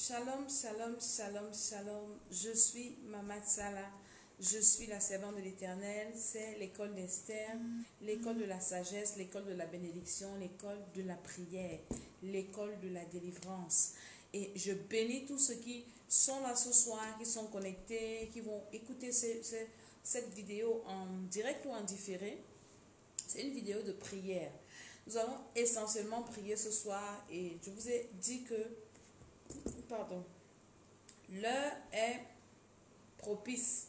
Shalom, shalom, shalom, shalom. Je suis Maman Salah. Je suis la servante de l'Éternel. C'est l'école d'Esther, l'école de la sagesse, l'école de la bénédiction, l'école de la prière, l'école de la délivrance. Et je bénis tous ceux qui sont là ce soir, qui sont connectés, qui vont écouter cette vidéo en direct ou en différé. C'est une vidéo de prière. Nous allons essentiellement prier ce soir et je vous ai dit que l'heure est propice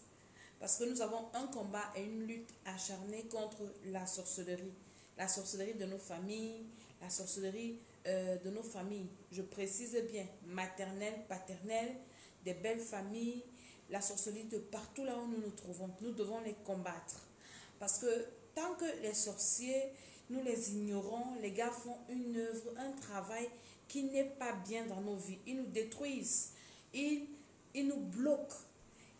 parce que nous avons un combat et une lutte acharnée contre la sorcellerie de nos familles, la sorcellerie de nos familles, je précise bien, maternelle, paternelle, des belles familles, la sorcellerie de partout là où nous nous trouvons. Nous devons les combattre parce que tant que les sorciers, nous les ignorons, les gars font une œuvre, un travail qui n'est pas bien dans nos vies. Ils nous détruisent, ils nous bloquent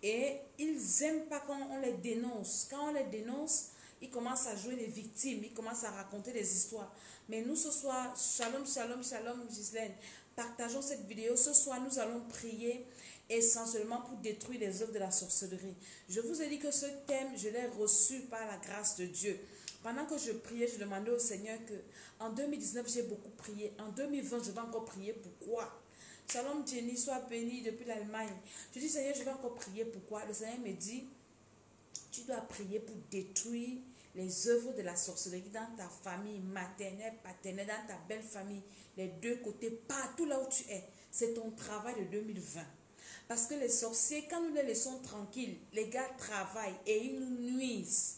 et ils n'aiment pas quand on les dénonce. Quand on les dénonce, ils commencent à jouer les victimes, ils commencent à raconter des histoires. Mais nous ce soir, shalom, shalom, shalom, Ghislaine, partageons cette vidéo. Ce soir, nous allons prier essentiellement pour détruire les œuvres de la sorcellerie. Je vous ai dit que ce thème, je l'ai reçu par la grâce de Dieu. Pendant que je priais, je demandais au Seigneur que en 2019, j'ai beaucoup prié. En 2020, je vais encore prier. Pourquoi? Shalom Jenny, sois bénie depuis l'Allemagne. Je dis, Seigneur, je vais encore prier. Pourquoi? Le Seigneur me dit, tu dois prier pour détruire les œuvres de la sorcellerie dans ta famille maternelle, paternelle, dans ta belle famille, les deux côtés, partout là où tu es. C'est ton travail de 2020. Parce que les sorciers, quand nous les laissons tranquilles, les gars travaillent et ils nous nuisent.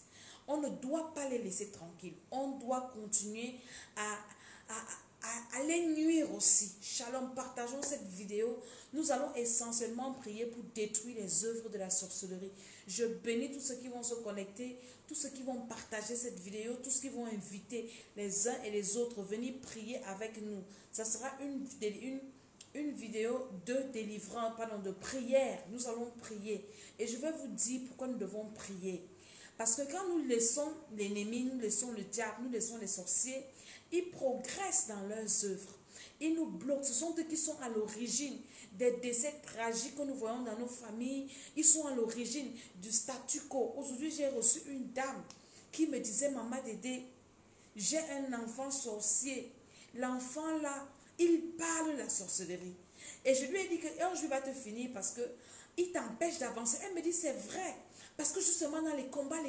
On ne doit pas les laisser tranquilles. On doit continuer à les nuire aussi. Shalom, partageons cette vidéo. Nous allons essentiellement prier pour détruire les œuvres de la sorcellerie. Je bénis tous ceux qui vont se connecter, tous ceux qui vont partager cette vidéo, tous ceux qui vont inviter les uns et les autres à venir prier avec nous. Ça sera une vidéo de délivrance, pardon, de prière. Nous allons prier. Et je vais vous dire pourquoi nous devons prier. Parce que quand nous laissons l'ennemi, nous laissons le diable, nous laissons les sorciers, ils progressent dans leurs œuvres. Ils nous bloquent. Ce sont eux qui sont à l'origine des décès tragiques que nous voyons dans nos familles. Ils sont à l'origine du statu quo. Aujourd'hui, j'ai reçu une dame qui me disait, Maman Dédé, j'ai un enfant sorcier. L'enfant là, il parle de la sorcellerie. Et je lui ai dit qu'un jour il va te finir parce qu'il t'empêche d'avancer. Elle me dit, c'est vrai. Parce que justement dans les combats,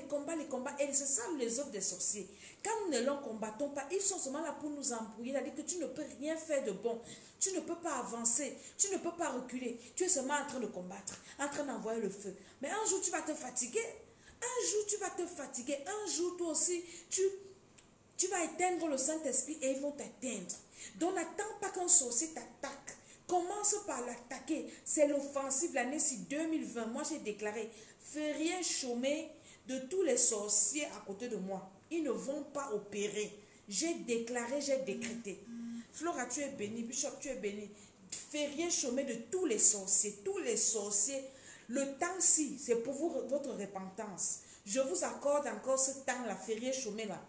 et c'est ça les œuvres des sorciers. Quand nous ne les combattons pas, ils sont seulement là pour nous embrouiller. C'est-à-dire que tu ne peux rien faire de bon. Tu ne peux pas avancer. Tu ne peux pas reculer. Tu es seulement en train de combattre, en train d'envoyer le feu. Mais un jour, tu vas te fatiguer. Un jour, tu vas te fatiguer. Un jour, toi aussi, tu vas éteindre le Saint-Esprit et ils vont t'atteindre. Donc, n'attends pas qu'un sorcier t'attaque. Commence par l'attaquer. C'est l'offensive l'année 2020. Moi, j'ai déclaré, férié chômé de tous les sorciers à côté de moi. Ils ne vont pas opérer. J'ai déclaré, j'ai décrété. Flora, tu es bénie. Bishop, tu es bénie. Férié chômé de tous les sorciers. Tous les sorciers. Le temps-ci, c'est pour votre repentance. Je vous accorde encore ce temps-là, férié chômé-là,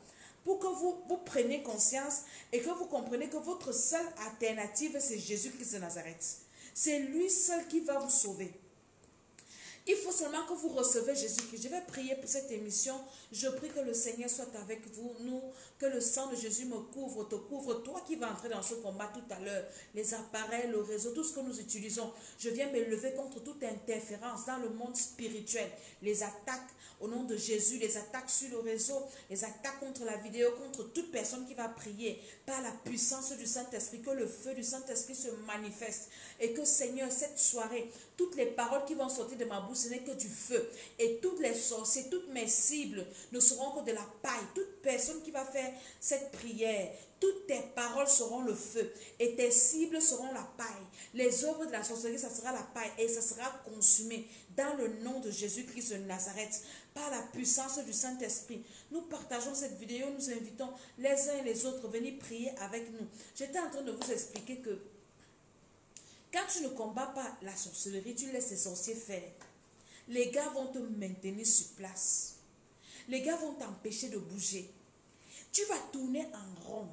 pour que vous preniez conscience et que vous compreniez que votre seule alternative, c'est Jésus-Christ de Nazareth. C'est lui seul qui va vous sauver. Il faut seulement que vous recevez Jésus-Christ. Je vais prier pour cette émission. Je prie que le Seigneur soit avec vous, nous, que le sang de Jésus me couvre, te couvre. Toi qui vas entrer dans ce combat tout à l'heure, les appareils, le réseau, tout ce que nous utilisons. Je viens me lever contre toute interférence dans le monde spirituel. Les attaques au nom de Jésus, les attaques sur le réseau, les attaques contre la vidéo, contre toute personne qui va prier par la puissance du Saint-Esprit, que le feu du Saint-Esprit se manifeste et que Seigneur, cette soirée, toutes les paroles qui vont sortir de ma bouche, ce n'est que du feu. Et toutes les sorciers, toutes mes cibles ne seront que de la paille. Toute personne qui va faire cette prière, toutes tes paroles seront le feu. Et tes cibles seront la paille. Les œuvres de la sorcellerie, ça sera la paille. Et ça sera consumé dans le nom de Jésus-Christ de Nazareth. Par la puissance du Saint-Esprit. Nous partageons cette vidéo. Nous invitons les uns et les autres à venir prier avec nous. J'étais en train de vous expliquer que quand tu ne combats pas la sorcellerie, tu laisses les sorciers faire. Les gars vont te maintenir sur place. Les gars vont t'empêcher de bouger. Tu vas tourner en rond.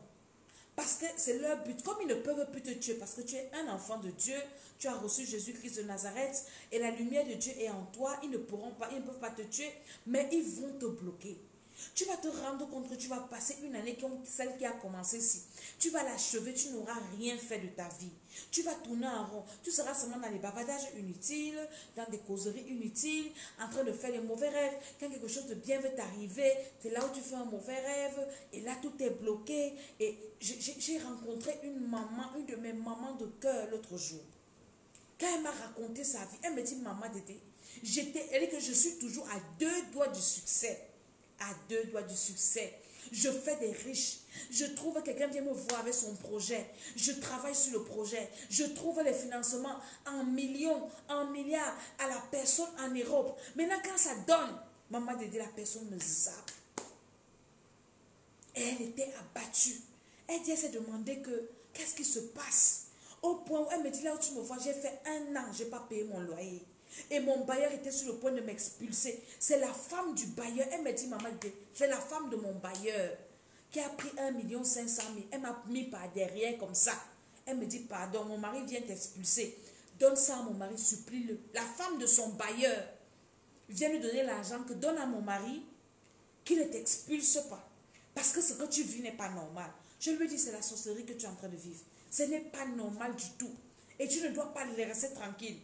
Parce que c'est leur but. Comme ils ne peuvent plus te tuer, parce que tu es un enfant de Dieu, tu as reçu Jésus-Christ de Nazareth et la lumière de Dieu est en toi, ils ne peuvent pas te tuer, mais ils vont te bloquer. Tu vas te rendre compte que tu vas passer une année comme celle qui a commencé ici. Tu vas l'achever, tu n'auras rien fait de ta vie. Tu vas tourner en rond. Tu seras seulement dans les bavardages inutiles, dans des causeries inutiles, en train de faire les mauvais rêves. Quand quelque chose de bien veut t'arriver, c'est là où tu fais un mauvais rêve, et là tout est bloqué. Et j'ai rencontré une maman, une de mes mamans de cœur l'autre jour. Quand elle m'a raconté sa vie, elle me dit, maman Dédé, elle dit que je suis toujours à 2 doigts du succès. À 2 doigts du succès. Je fais des riches. Je trouve que quelqu'un vient me voir avec son projet. Je travaille sur le projet. Je trouve les financements en millions, en milliards à la personne en Europe. Maintenant, quand ça donne, maman Dédé, la personne me zappe. Et elle était abattue. Elle dit, elle s'est demandé que, qu'est-ce qui se passe? Au point où elle me dit, là où tu me vois, j'ai fait 1 an, je n'ai pas payé mon loyer. Et mon bailleur était sur le point de m'expulser. C'est la femme du bailleur. Elle me dit, maman, c'est la femme de mon bailleur qui a pris 1,5 million. Elle m'a mis par derrière comme ça. Elle me dit, pardon, mon mari vient t'expulser. Donne ça à mon mari, supplie-le. La femme de son bailleur vient lui donner l'argent que donne à mon mari, qu'il ne t'expulse pas. Parce que ce que tu vis n'est pas normal. Je lui dis, c'est la sorcellerie que tu es en train de vivre. Ce n'est pas normal du tout. Et tu ne dois pas les laisser tranquilles.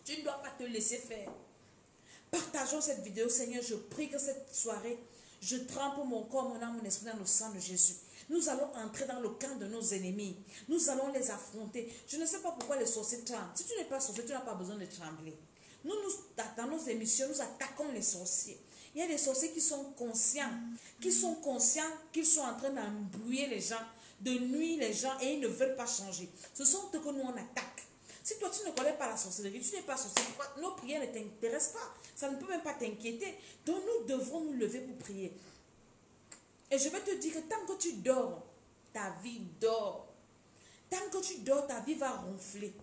Tu ne dois pas te laisser faire. Partageons cette vidéo, Seigneur. Je prie que cette soirée, je trempe mon corps, mon âme, mon esprit dans le sang de Jésus. Nous allons entrer dans le camp de nos ennemis. Nous allons les affronter. Je ne sais pas pourquoi les sorciers tremblent. Si tu n'es pas sorcier, tu n'as pas besoin de trembler. Dans nos émissions, nous attaquons les sorciers. Il y a des sorciers qui sont conscients qu'ils sont en train d'embrouiller les gens, de nuire les gens et ils ne veulent pas changer. Ce sont eux que nous on attaque. Si toi tu ne connais pas la sorcellerie, tu n'es pas sorcier, nos prières ne t'intéressent pas. Ça ne peut même pas t'inquiéter. Donc nous devons nous lever pour prier. Et je vais te dire que tant que tu dors, ta vie dort. Tant que tu dors, ta vie va ronfler.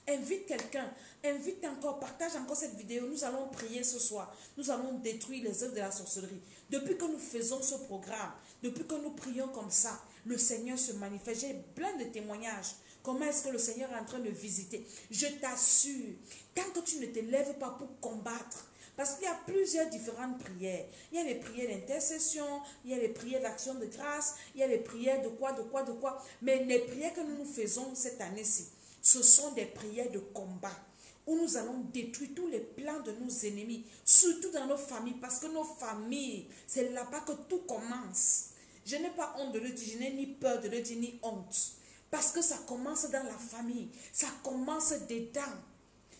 Invite quelqu'un, invite encore, partage encore cette vidéo. Nous allons prier ce soir. Nous allons détruire les œuvres de la sorcellerie. Depuis que nous faisons ce programme, depuis que nous prions comme ça, le Seigneur se manifeste. J'ai plein de témoignages. Comment est-ce que le Seigneur est en train de visiter? Je t'assure, tant que tu ne te lèves pas pour combattre, parce qu'il y a plusieurs différentes prières. Il y a les prières d'intercession, il y a les prières d'action de grâce, il y a les prières de quoi. Mais les prières que nous faisons cette année-ci, ce sont des prières de combat où nous allons détruire tous les plans de nos ennemis, surtout dans nos familles, parce que nos familles, c'est là-bas que tout commence. Je n'ai pas honte de le dire, je n'ai ni peur de le dire, ni honte. Parce que ça commence dans la famille, ça commence dedans.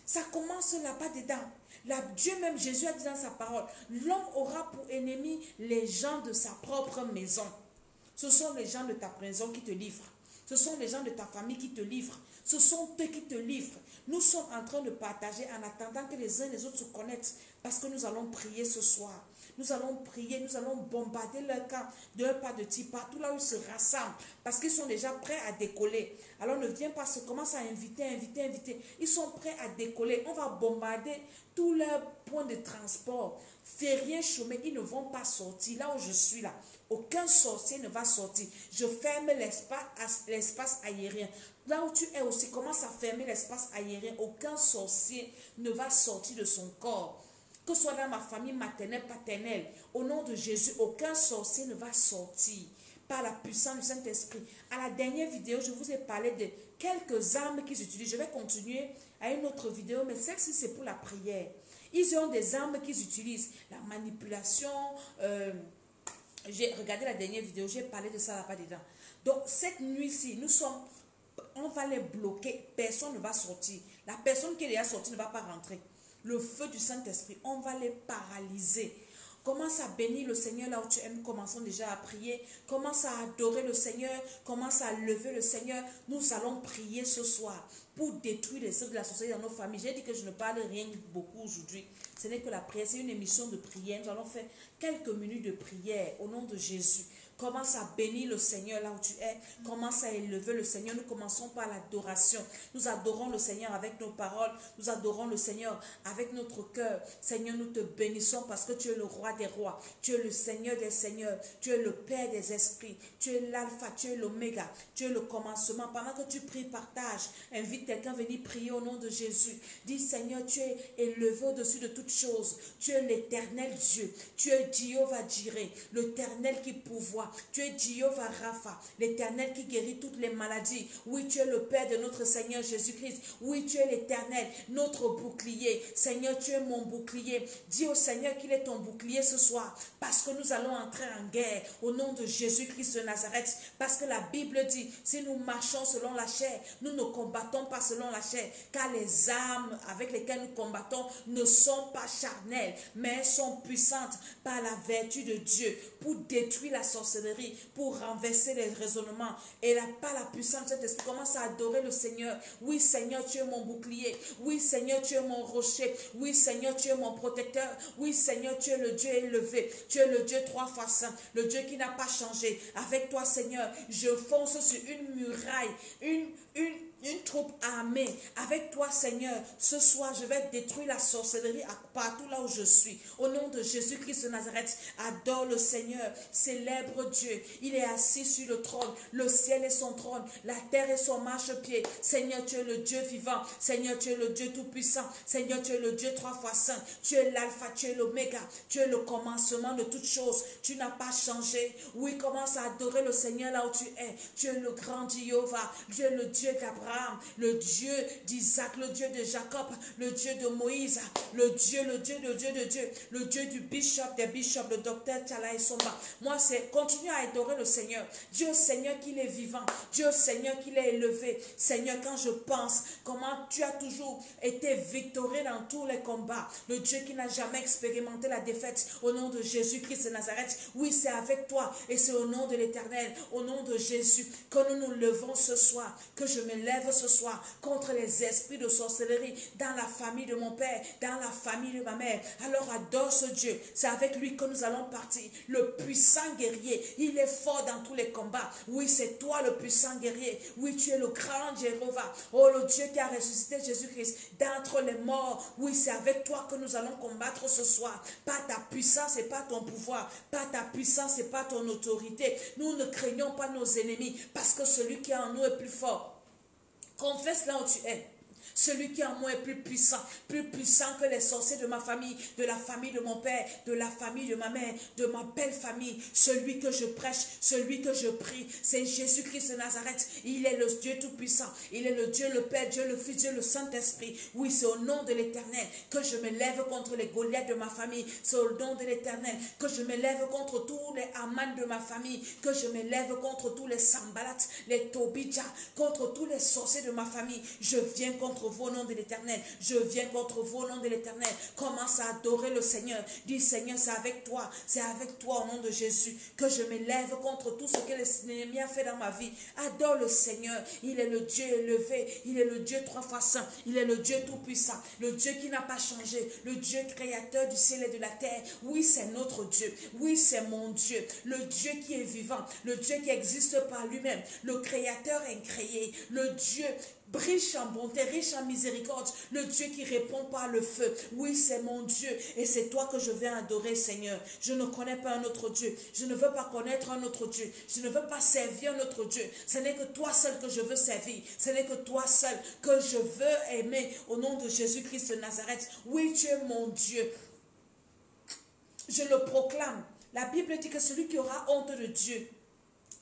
Ça commence là-bas dedans. Dieu même, Jésus a dit dans sa parole, l'homme aura pour ennemi les gens de sa propre maison. Ce sont les gens de ta prison qui te livrent. Ce sont les gens de ta famille qui te livrent. Ce sont eux qui te livrent. Nous sommes en train de partager en attendant que les uns et les autres se connectent. Parce que nous allons prier ce soir. Nous allons prier, nous allons bombarder leur camp de leur pas de petits pas, tout là où ils se rassemblent. Parce qu'ils sont déjà prêts à décoller. Alors ne viens pas, commence à inviter. Ils sont prêts à décoller. On va bombarder tous leurs points de transport. Fériens, chômés, ils ne vont pas sortir. Là où je suis là, aucun sorcier ne va sortir. Je ferme l'espace aérien. Là où tu es aussi, commence à fermer l'espace aérien. Aucun sorcier ne va sortir de son corps. Que ce soit dans ma famille maternelle, paternelle, au nom de Jésus, aucun sorcier ne va sortir par la puissance du Saint-Esprit. À la dernière vidéo, je vous ai parlé de quelques armes qu'ils utilisent. Je vais continuer à une autre vidéo, mais celle-ci, c'est pour la prière. Ils ont des armes qu'ils utilisent. La manipulation. J'ai regardé la dernière vidéo, j'ai parlé de ça là-bas dedans. Donc, cette nuit-ci, on va les bloquer. Personne ne va sortir. La personne qui est déjà sortie ne va pas rentrer. Le feu du Saint-Esprit, on va les paralyser. Commence à bénir le Seigneur là où tu es. Nous commençons déjà à prier. Commence à adorer le Seigneur. Commence à lever le Seigneur. Nous allons prier ce soir pour détruire les œuvres de la société dans nos familles. J'ai dit que je ne parle rien beaucoup aujourd'hui. Ce n'est que la prière. C'est une émission de prière. Nous allons faire quelques minutes de prière au nom de Jésus. Commence à bénir le Seigneur là où tu es. Commence à élever le Seigneur. Nous commençons par l'adoration. Nous adorons le Seigneur avec nos paroles. Nous adorons le Seigneur avec notre cœur. Seigneur, nous te bénissons parce que tu es le roi des rois. Tu es le Seigneur des seigneurs. Tu es le Père des esprits. Tu es l'alpha, tu es l'oméga. Tu es le commencement. Pendant que tu pries, partage. Invite quelqu'un à venir prier au nom de Jésus. Dis, Seigneur, tu es élevé au-dessus de toutes choses. Tu es l'éternel Dieu. Tu es Jéhovah Jireh, l'éternel qui pourvoit. Tu es Jéhovah Rapha, l'éternel qui guérit toutes les maladies. Oui, tu es le Père de notre Seigneur Jésus-Christ. Oui, tu es l'éternel, notre bouclier. Seigneur, tu es mon bouclier. Dis au Seigneur qu'il est ton bouclier ce soir. Parce que nous allons entrer en guerre au nom de Jésus-Christ de Nazareth. Parce que la Bible dit, si nous marchons selon la chair, nous ne combattons pas selon la chair. Car les armes avec lesquelles nous combattons ne sont pas charnelles, mais sont puissantes par la vertu de Dieu pour détruire la sorcellerie, pour renverser les raisonnements. Et par la puissance de cet esprit, commence à adorer le Seigneur. Oui, Seigneur, tu es mon bouclier. Oui, Seigneur, tu es mon rocher. Oui, Seigneur, tu es mon protecteur. Oui, Seigneur, tu es le Dieu élevé. Tu es le Dieu 3 fois saint, le Dieu qui n'a pas changé. Avec toi, Seigneur, je fonce sur une muraille, une troupe armée. Avec toi, Seigneur, ce soir, je vais détruire la sorcellerie partout là où je suis. Au nom de Jésus-Christ de Nazareth, adore le Seigneur, célèbre Dieu. Il est assis sur le trône. Le ciel est son trône. La terre est son marchepied. Seigneur, tu es le Dieu vivant. Seigneur, tu es le Dieu tout-puissant. Seigneur, tu es le Dieu 3 fois saint. Tu es l'alpha, tu es l'oméga. Tu es le commencement de toutes choses. Tu n'as pas changé. Oui, commence à adorer le Seigneur là où tu es. Tu es le grand Jéhovah. Tu es le Dieu d'Abraham, le Dieu d'Isaac, le Dieu de Jacob, le Dieu de Moïse, le Dieu de Dieu, le Dieu du bishop, des bishops, le docteur Tchalaï Somba. Moi, c'est continuer à adorer le Seigneur. Dieu Seigneur qu'il est vivant. Dieu Seigneur qu'il est élevé. Seigneur, quand je pense comment tu as toujours été victorieux dans tous les combats, le Dieu qui n'a jamais expérimenté la défaite, au nom de Jésus-Christ de Nazareth. Oui, c'est avec toi et c'est au nom de l'Éternel, au nom de Jésus, que nous nous levons ce soir, que je me lève ce soir contre les esprits de sorcellerie dans la famille de mon père, dans la famille de ma mère. Alors adore ce Dieu. C'est avec lui que nous allons partir. Le puissant guerrier, il est fort dans tous les combats. Oui, c'est toi le puissant guerrier. Oui, tu es le grand Jéhovah. Oh, le Dieu qui a ressuscité Jésus-Christ d'entre les morts. Oui, c'est avec toi que nous allons combattre ce soir. Pas ta puissance et pas ton pouvoir. Pas ta puissance et pas ton autorité. Nous ne craignons pas nos ennemis parce que celui qui est en nous est plus fort. Confesse là où tu es. Celui qui en moi est plus puissant que les sorciers de ma famille, de la famille de mon père, de la famille de ma mère, de ma belle famille. Celui que je prêche, celui que je prie, c'est Jésus-Christ de Nazareth. Il est le Dieu tout-puissant. Il est le Dieu, le Père, Dieu, le Fils, Dieu, le Saint-Esprit. Oui, c'est au nom de l'Éternel que je me lève contre les Goliaths de ma famille. C'est au nom de l'Éternel que je me lève contre tous les Aman de ma famille, que je me lève contre tous les Sambalat, les Tobidja, contre tous les sorciers de ma famille. Je viens contre vous au nom de l'Éternel. Je viens contre vous au nom de l'Éternel. Commence à adorer le Seigneur. Dis, Seigneur, c'est avec toi au nom de Jésus que je me lève contre tout ce que l'ennemi a fait dans ma vie. Adore le Seigneur. Il est le Dieu élevé. Il est le Dieu 3 fois saint. Il est le Dieu tout-puissant. Le Dieu qui n'a pas changé. Le Dieu créateur du ciel et de la terre. Oui, c'est notre Dieu. Oui, c'est mon Dieu. Le Dieu qui est vivant. Le Dieu qui existe par lui-même. Le créateur incréé. Le Dieu riche en bonté, riche en miséricorde, le Dieu qui répond par le feu. Oui, c'est mon Dieu et c'est toi que je viens adorer, Seigneur. Je ne connais pas un autre Dieu. Je ne veux pas connaître un autre Dieu. Je ne veux pas servir un autre Dieu. Ce n'est que toi seul que je veux servir. Ce n'est que toi seul que je veux aimer au nom de Jésus-Christ de Nazareth. Oui, tu es mon Dieu. Je le proclame. La Bible dit que celui qui aura honte de Dieu,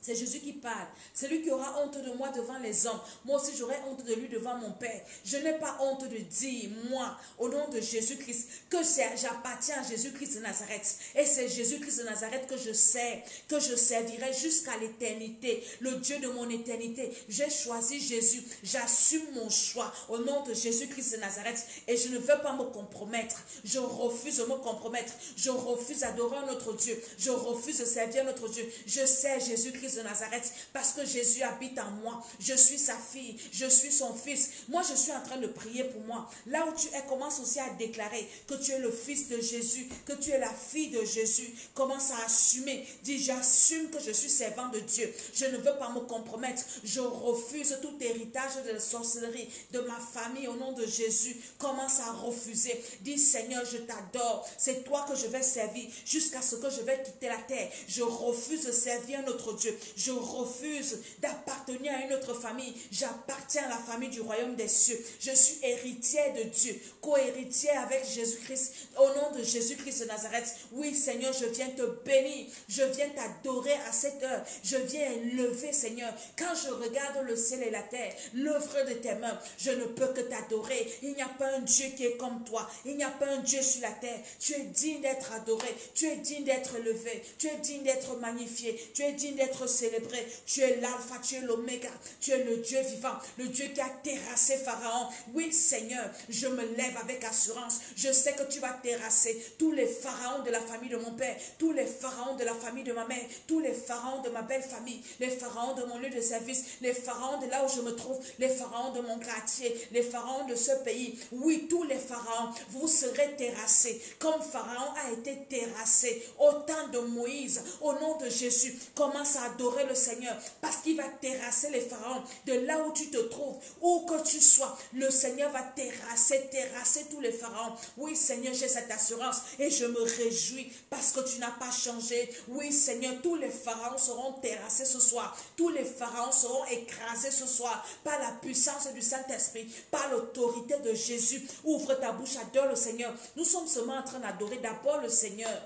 c'est Jésus qui parle. C'est lui qui aura honte de moi devant les hommes. Moi aussi, j'aurai honte de lui devant mon Père. Je n'ai pas honte de dire, moi, au nom de Jésus-Christ, que j'appartiens à Jésus-Christ de Nazareth. Et c'est Jésus-Christ de Nazareth que je sers, que je servirai jusqu'à l'éternité. Le Dieu de mon éternité. J'ai choisi Jésus. J'assume mon choix au nom de Jésus-Christ de Nazareth. Et je ne veux pas me compromettre. Je refuse de me compromettre. Je refuse d'adorer notre Dieu. Je refuse de servir notre Dieu. Je sers Jésus-Christ Jésus-Christ de Nazareth, parce que Jésus habite en moi. Je suis sa fille, je suis son fils. Moi, je suis en train de prier pour moi. Là où tu es, commence aussi à déclarer que tu es le fils de Jésus, que tu es la fille de Jésus. Commence à assumer. Dis, j'assume que je suis servant de Dieu. Je ne veux pas me compromettre. Je refuse tout héritage de la sorcellerie de ma famille au nom de Jésus. Commence à refuser. Dis, Seigneur, je t'adore. C'est toi que je vais servir jusqu'à ce que je vais quitter la terre. Je refuse de servir un autre Dieu. Je refuse d'appartenir à une autre famille. J'appartiens à la famille du royaume des cieux. Je suis héritière de Dieu, co-héritier avec Jésus-Christ. Au nom de Jésus-Christ de Nazareth, oui Seigneur, je viens te bénir. Je viens t'adorer à cette heure. Je viens élever, Seigneur. Quand je regarde le ciel et la terre, l'œuvre de tes mains, je ne peux que t'adorer. Il n'y a pas un Dieu qui est comme toi. Il n'y a pas un Dieu sur la terre. Tu es digne d'être adoré. Tu es digne d'être élevé. Tu es digne d'être magnifié. Tu es digne d'être célébré. Tu es l'alpha, tu es l'oméga. Tu es le Dieu vivant, le Dieu qui a terrassé Pharaon. Oui Seigneur, je me lève avec assurance. Je sais que tu vas terrasser tous les pharaons de la famille de mon père, tous les pharaons de la famille de ma mère, tous les pharaons de ma belle famille, les pharaons de mon lieu de service, les pharaons de là où je me trouve, les pharaons de mon quartier, les pharaons de ce pays. Oui, tous les pharaons, vous serez terrassés comme Pharaon a été terrassé au temps de Moïse. Au nom de Jésus, commence à adorer le Seigneur parce qu'il va terrasser les pharaons de là où tu te trouves, où que tu sois. Le Seigneur va terrasser tous les pharaons. Oui Seigneur, j'ai cette assurance et je me réjouis parce que tu n'as pas changé. Oui Seigneur, tous les pharaons seront terrassés ce soir. Tous les pharaons seront écrasés ce soir par la puissance du Saint-Esprit, par l'autorité de Jésus. Ouvre ta bouche, adore le Seigneur. Nous sommes seulement en train d'adorer d'abord le Seigneur.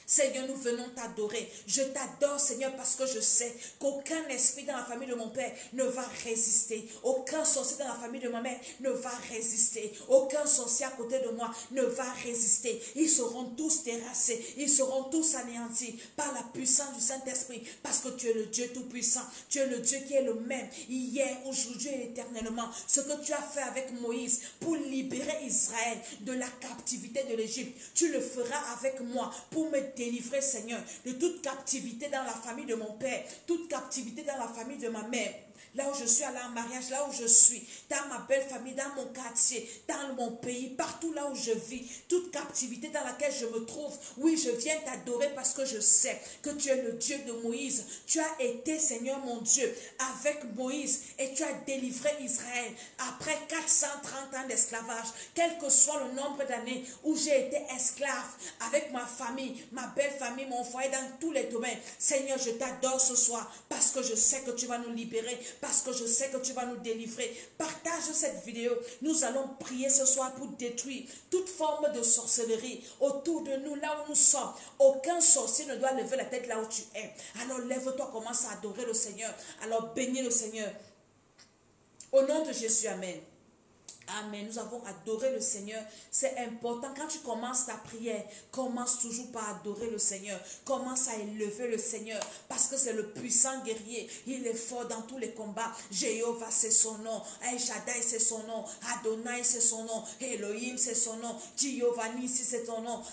Seigneur, nous venons t'adorer. Je t'adore, Seigneur, parce que je sais qu'aucun esprit dans la famille de mon père ne va résister. Aucun sorcier dans la famille de ma mère ne va résister. Aucun sorcier à côté de moi ne va résister. Ils seront tous terrassés. Ils seront tous anéantis par la puissance du Saint-Esprit. Parce que tu es le Dieu tout-puissant. Tu es le Dieu qui est le même hier, aujourd'hui et éternellement. Ce que tu as fait avec Moïse pour libérer Israël de la captivité de l'Égypte, tu le feras avec moi pour me délivrer, Seigneur, de toute captivité dans la famille de mon père, toute captivité dans la famille de ma mère. Là où je suis allée en mariage, là où je suis, dans ma belle famille, dans mon quartier, dans mon pays, partout là où je vis, toute captivité dans laquelle je me trouve, oui, je viens t'adorer parce que je sais que tu es le Dieu de Moïse. Tu as été, Seigneur mon Dieu, avec Moïse et tu as délivré Israël après 430 ans d'esclavage, quel que soit le nombre d'années où j'ai été esclave avec ma famille, ma belle famille, mon foyer, dans tous les domaines. Seigneur, je t'adore ce soir parce que je sais que tu vas nous libérer, parce que je sais que tu vas nous délivrer. Partage cette vidéo. Nous allons prier ce soir pour détruire toute forme de sorcellerie autour de nous, là où nous sommes. Aucun sorcier ne doit lever la tête là où tu es. Alors lève-toi, commence à adorer le Seigneur. Alors bénis le Seigneur. Au nom de Jésus, amen. Amen. Nous avons adoré le Seigneur. C'est important. Quand tu commences ta prière, commence toujours par adorer le Seigneur. Commence à élever le Seigneur. Parce que c'est le puissant guerrier. Il est fort dans tous les combats. Jéhovah, c'est son nom. El Shaddai, c'est son nom. Adonai, c'est son nom. Elohim, c'est son nom. Jéhovah Nissi, c'est ton nom.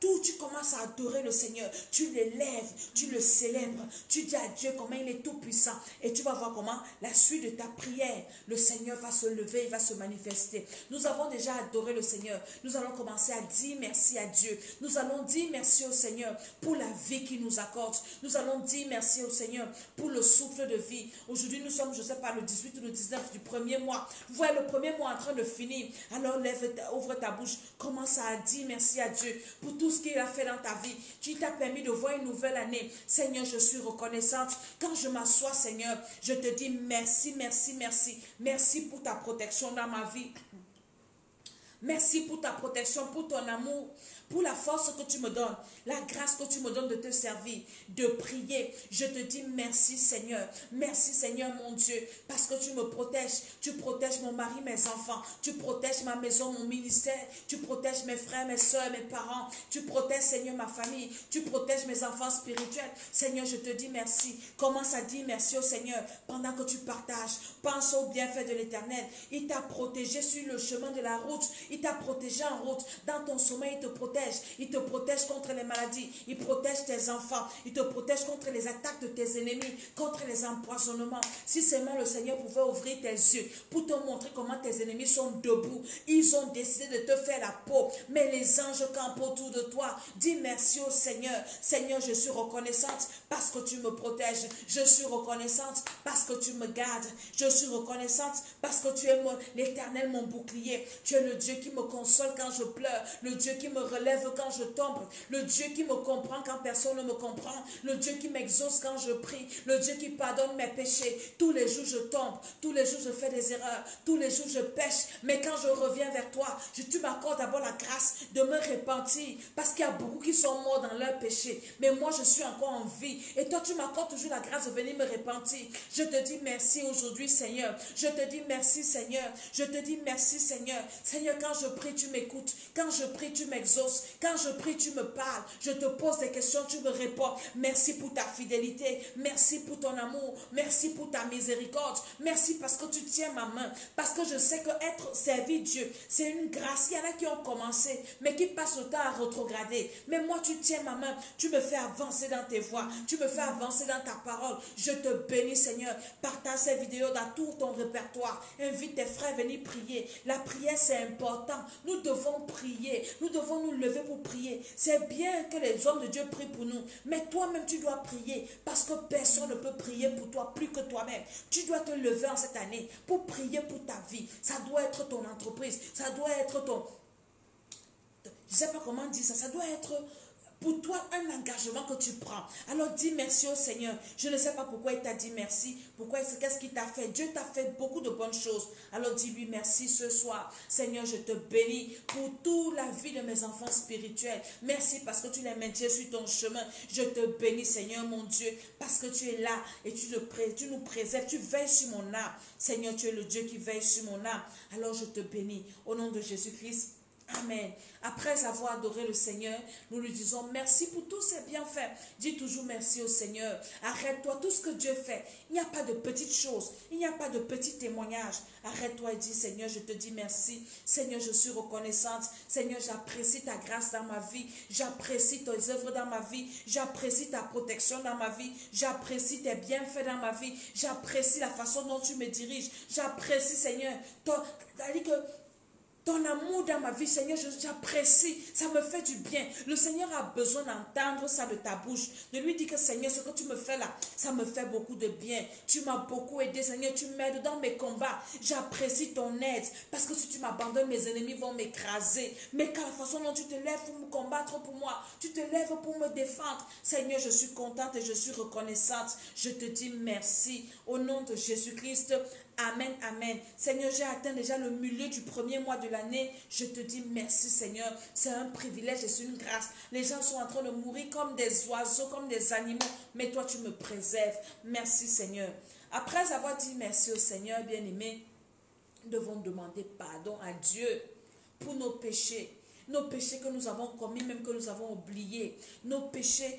Tout, tu commences à adorer le Seigneur, tu l'élèves, tu le célèbres, tu dis à Dieu comment il est tout puissant et tu vas voir comment la suite de ta prière, le Seigneur va se lever, il va se manifester. Nous avons déjà adoré le Seigneur, nous allons commencer à dire merci à Dieu, nous allons dire merci au Seigneur pour la vie qu'il nous accorde, nous allons dire merci au Seigneur pour le souffle de vie. Aujourd'hui nous sommes, je ne sais pas, le 18 ou le 19 du premier mois, vous voyez le premier mois en train de finir, alors ouvre ta bouche, commence à dire merci à Dieu pour tout ce qu'il a fait dans ta vie, qui t'a permis de voir une nouvelle année. Seigneur, je suis reconnaissante. Quand je m'assois, Seigneur, je te dis merci, merci, merci. Merci pour ta protection dans ma vie. Merci pour ta protection, pour ton amour, pour la force que tu me donnes, la grâce que tu me donnes de te servir, de prier. Je te dis merci Seigneur. Merci Seigneur mon Dieu, parce que tu me protèges. Tu protèges mon mari, mes enfants. Tu protèges ma maison, mon ministère. Tu protèges mes frères, mes soeurs, mes parents. Tu protèges Seigneur ma famille. Tu protèges mes enfants spirituels. Seigneur, je te dis merci. Commence à dire merci au Seigneur pendant que tu partages. Pense au bienfait de l'Éternel. Il t'a protégé sur le chemin de la route. Il t'a protégé en route. Dans ton sommeil, il te protège. Il te protège contre les maladies. Il protège tes enfants. Il te protège contre les attaques de tes ennemis, contre les empoisonnements. Si seulement le Seigneur pouvait ouvrir tes yeux pour te montrer comment tes ennemis sont debout. Ils ont décidé de te faire la peau, mais les anges campent autour de toi. Dis merci au Seigneur. Seigneur, je suis reconnaissante parce que tu me protèges. Je suis reconnaissante parce que tu me gardes. Je suis reconnaissante parce que tu es l'Éternel, mon bouclier. Tu es le Dieu qui me console quand je pleure, le Dieu qui me relève quand je tombe, le Dieu qui me comprend quand personne ne me comprend, le Dieu qui m'exauce quand je prie, le Dieu qui pardonne mes péchés. Tous les jours je tombe, tous les jours je fais des erreurs, tous les jours je pêche, mais quand je reviens vers toi, tu m'accordes d'abord la grâce de me repentir, parce qu'il y a beaucoup qui sont morts dans leur péché, mais moi je suis encore en vie, et toi tu m'accordes toujours la grâce de venir me repentir. Je te dis merci aujourd'hui, Seigneur. Je te dis merci, Seigneur. Je te dis merci, Seigneur. Seigneur, quand je prie, tu m'écoutes. Quand je prie, tu m'exauces. Quand je prie, tu me parles. Je te pose des questions, tu me réponds. Merci pour ta fidélité. Merci pour ton amour. Merci pour ta miséricorde. Merci parce que tu tiens ma main. Parce que je sais que être servi Dieu, c'est une grâce. Il y en a qui ont commencé, mais qui passent le temps à rétrograder. Mais moi, tu tiens ma main. Tu me fais avancer dans tes voies. Tu me fais avancer dans ta parole. Je te bénis, Seigneur. Partage ces vidéos dans tout ton répertoire. Invite tes frères à venir prier. La prière, c'est important. Nous devons prier. Nous devons nous lever pour prier. C'est bien que les hommes de Dieu prient pour nous. Mais toi-même, tu dois prier. Parce que personne ne peut prier pour toi plus que toi-même. Tu dois te lever en cette année pour prier pour ta vie. Ça doit être ton entreprise. Ça doit être ton... Je ne sais pas comment dire ça. Ça doit être... pour toi, un engagement que tu prends. Alors dis merci au Seigneur. Je ne sais pas pourquoi il t'a dit merci. Qu'est-ce qu'il t'a fait? Dieu t'a fait beaucoup de bonnes choses. Alors dis-lui merci ce soir. Seigneur, je te bénis pour toute la vie de mes enfants spirituels. Merci parce que tu les maintiens sur ton chemin. Je te bénis, Seigneur mon Dieu, parce que tu es là et tu nous préserves. Tu veilles sur mon âme. Seigneur, tu es le Dieu qui veille sur mon âme. Alors je te bénis. Au nom de Jésus-Christ. Amen. Après avoir adoré le Seigneur, nous lui disons merci pour tous ses bienfaits. Dis toujours merci au Seigneur. Arrête-toi, tout ce que Dieu fait. Il n'y a pas de petites choses. Il n'y a pas de petits témoignages. Arrête-toi et dis Seigneur, je te dis merci. Seigneur, je suis reconnaissante. Seigneur, j'apprécie ta grâce dans ma vie. J'apprécie tes œuvres dans ma vie. J'apprécie ta protection dans ma vie. J'apprécie tes bienfaits dans ma vie. J'apprécie la façon dont tu me diriges. J'apprécie, Seigneur, ton amour dans ma vie, Seigneur, j'apprécie, ça me fait du bien. Le Seigneur a besoin d'entendre ça de ta bouche, de lui dire que Seigneur, ce que tu me fais là, ça me fait beaucoup de bien. Tu m'as beaucoup aidé, Seigneur, tu m'aides dans mes combats. J'apprécie ton aide, parce que si tu m'abandonnes, mes ennemis vont m'écraser. Mais quand la façon dont tu te lèves pour me combattre pour moi, tu te lèves pour me défendre. Seigneur, je suis contente et je suis reconnaissante. Je te dis merci au nom de Jésus-Christ. Amen, amen. Seigneur, j'ai atteint déjà le milieu du premier mois de l'année. Je te dis merci, Seigneur. C'est un privilège et c'est une grâce. Les gens sont en train de mourir comme des oiseaux, comme des animaux. Mais toi, tu me préserves. Merci, Seigneur. Après avoir dit merci au Seigneur, bien-aimé, nous devons demander pardon à Dieu pour nos péchés. Nos péchés que nous avons commis, même que nous avons oubliés. Nos péchés